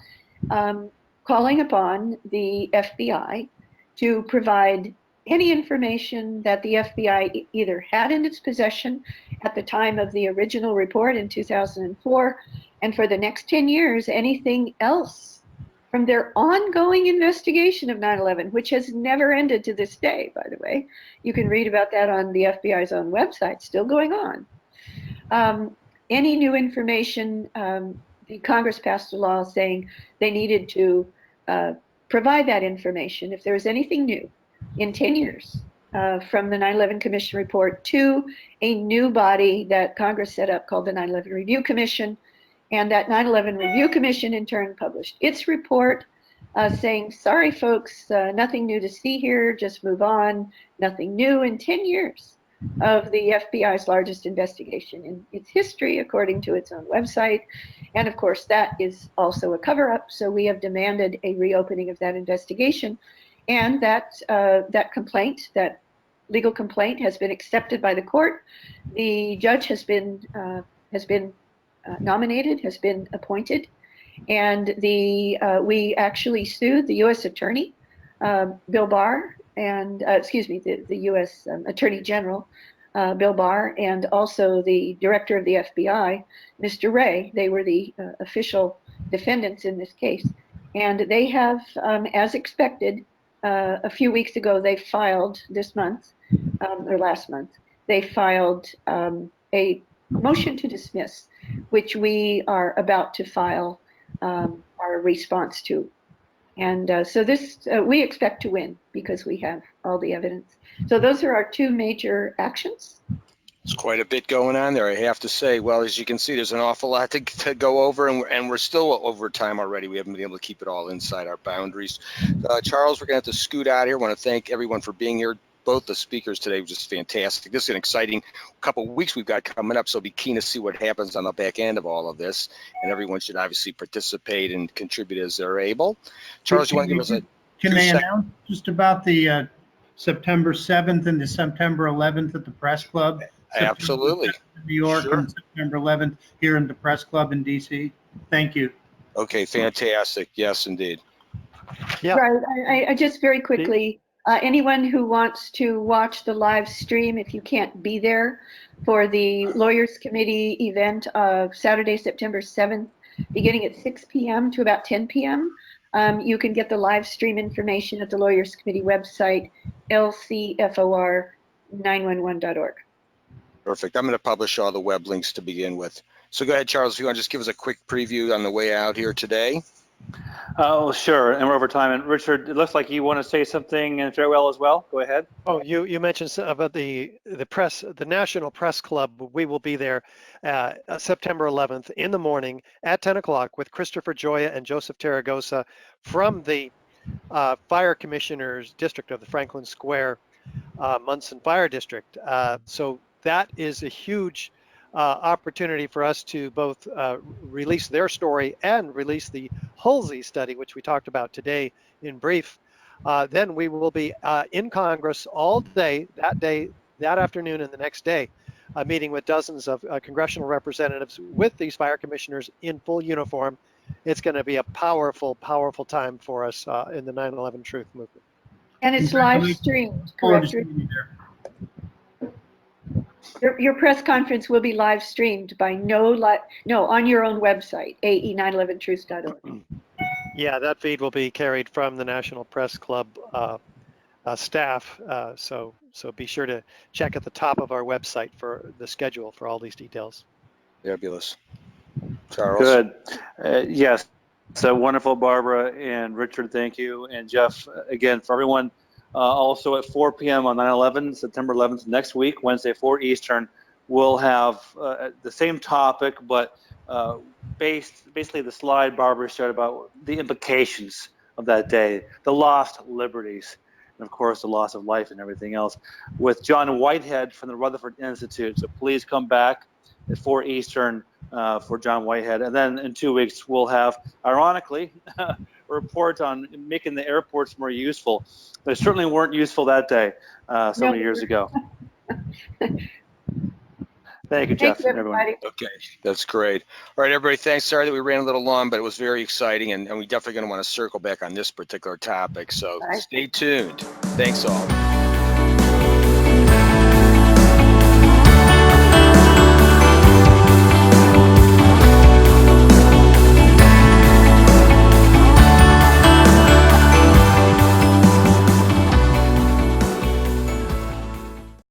calling upon the FBI to provide any information that the FBI either had in its possession at the time of the original report in 2004, and for the next 10 years, anything else from their ongoing investigation of 9/11, which has never ended to this day, by the way. You can read about that on the FBI's own website, still going on. Any new information, the Congress passed a law saying they needed to provide that information if there was anything new in 10 years from the 9/11 Commission report to a new body that Congress set up called the 9/11 Review Commission. And that 9/11 Review Commission in turn published its report saying, sorry folks, nothing new to see here, just move on, nothing new in 10 years of the FBI's largest investigation in its history, according to its own website. And of course, that is also a cover-up. So we have demanded a reopening of that investigation. And that complaint, that legal complaint has been accepted by the court. The judge has been nominated, has been appointed, and we actually sued the U.S. Attorney, Bill Barr, and the U.S. Attorney General, Bill Barr, and also the director of the FBI, Mr. Wray. They were the official defendants in this case. And they have, as expected, a few weeks ago, they filed this month, or last month, they filed a motion to dismiss, which we are about to file our response to. And so this, we expect to win because we have all the evidence. So those are our two major actions. There's quite a bit going on there, I have to say. Well, as you can see, there's an awful lot to go over, and we're still over time already. We haven't been able to keep it all inside our boundaries. Charles, we're going to have to scoot out here. I want to thank everyone for being here. Both the speakers today were just fantastic. This is an exciting couple of weeks we've got coming up, so be keen to see what happens on the back end of all of this. And everyone should obviously participate and contribute as they're able. Charles, you want to give us a Can they announce just about the September 7th and the September 11th at the Press Club? Absolutely. New York, Sure. On September 11th here in the Press Club in DC. Thank you. Okay, fantastic. Yes, indeed. Yeah. Right. I just very quickly, anyone who wants to watch the live stream, if you can't be there for the Lawyers Committee event of Saturday, September 7th, beginning at 6 p.m. to about 10 p.m., you can get the live stream information at the Lawyers Committee website, lcfor911.org. Perfect. I'm going to publish all the web links to begin with. So go ahead, Charles, if you want to just give us a quick preview on the way out here today. Oh, sure. And we're over time. And Richard, it looks like you want to say something in farewell as well. Go ahead. Oh, you mentioned about the press, the National Press Club. We will be there September 11th in the morning at 10 o'clock with Christopher Joya and Joseph Tarragosa from the Fire Commissioners District of the Franklin Square Munson Fire District. So that is a huge opportunity for us to both release their story and release the Halsey study, which we talked about today in brief. Then we will be in Congress all day, that afternoon and the next day, meeting with dozens of congressional representatives with these fire commissioners in full uniform. It's going to be a powerful, powerful time for us in the 9/11 Truth movement. And it's live streamed, correct? Your press conference will be live streamed by on your own website, ae911truth.org. Yeah, that feed will be carried from the National Press Club staff. So be sure to check at the top of our website for the schedule for all these details. Fabulous. Charles. Good. Yes. So wonderful, Barbara and Richard. Thank you. And Jeff, again, for everyone, also at 4 p.m. on 9/11, September 11th, next week, Wednesday, 4 Eastern, we'll have the same topic, but basically the slide Barbara showed about the implications of that day, the lost liberties, and of course the loss of life and everything else, with John Whitehead from the Rutherford Institute. So please come back at 4 Eastern for John Whitehead. And then in 2 weeks, we'll have, ironically, a report on making the airports more useful. They certainly weren't useful that day so many years ago. Thank you, Jeff. Thank you, everybody. Okay, that's great. All right, everybody, thanks. Sorry that we ran a little long, but it was very exciting, and we definitely going to want to circle back on this particular topic. So stay tuned. Thanks all.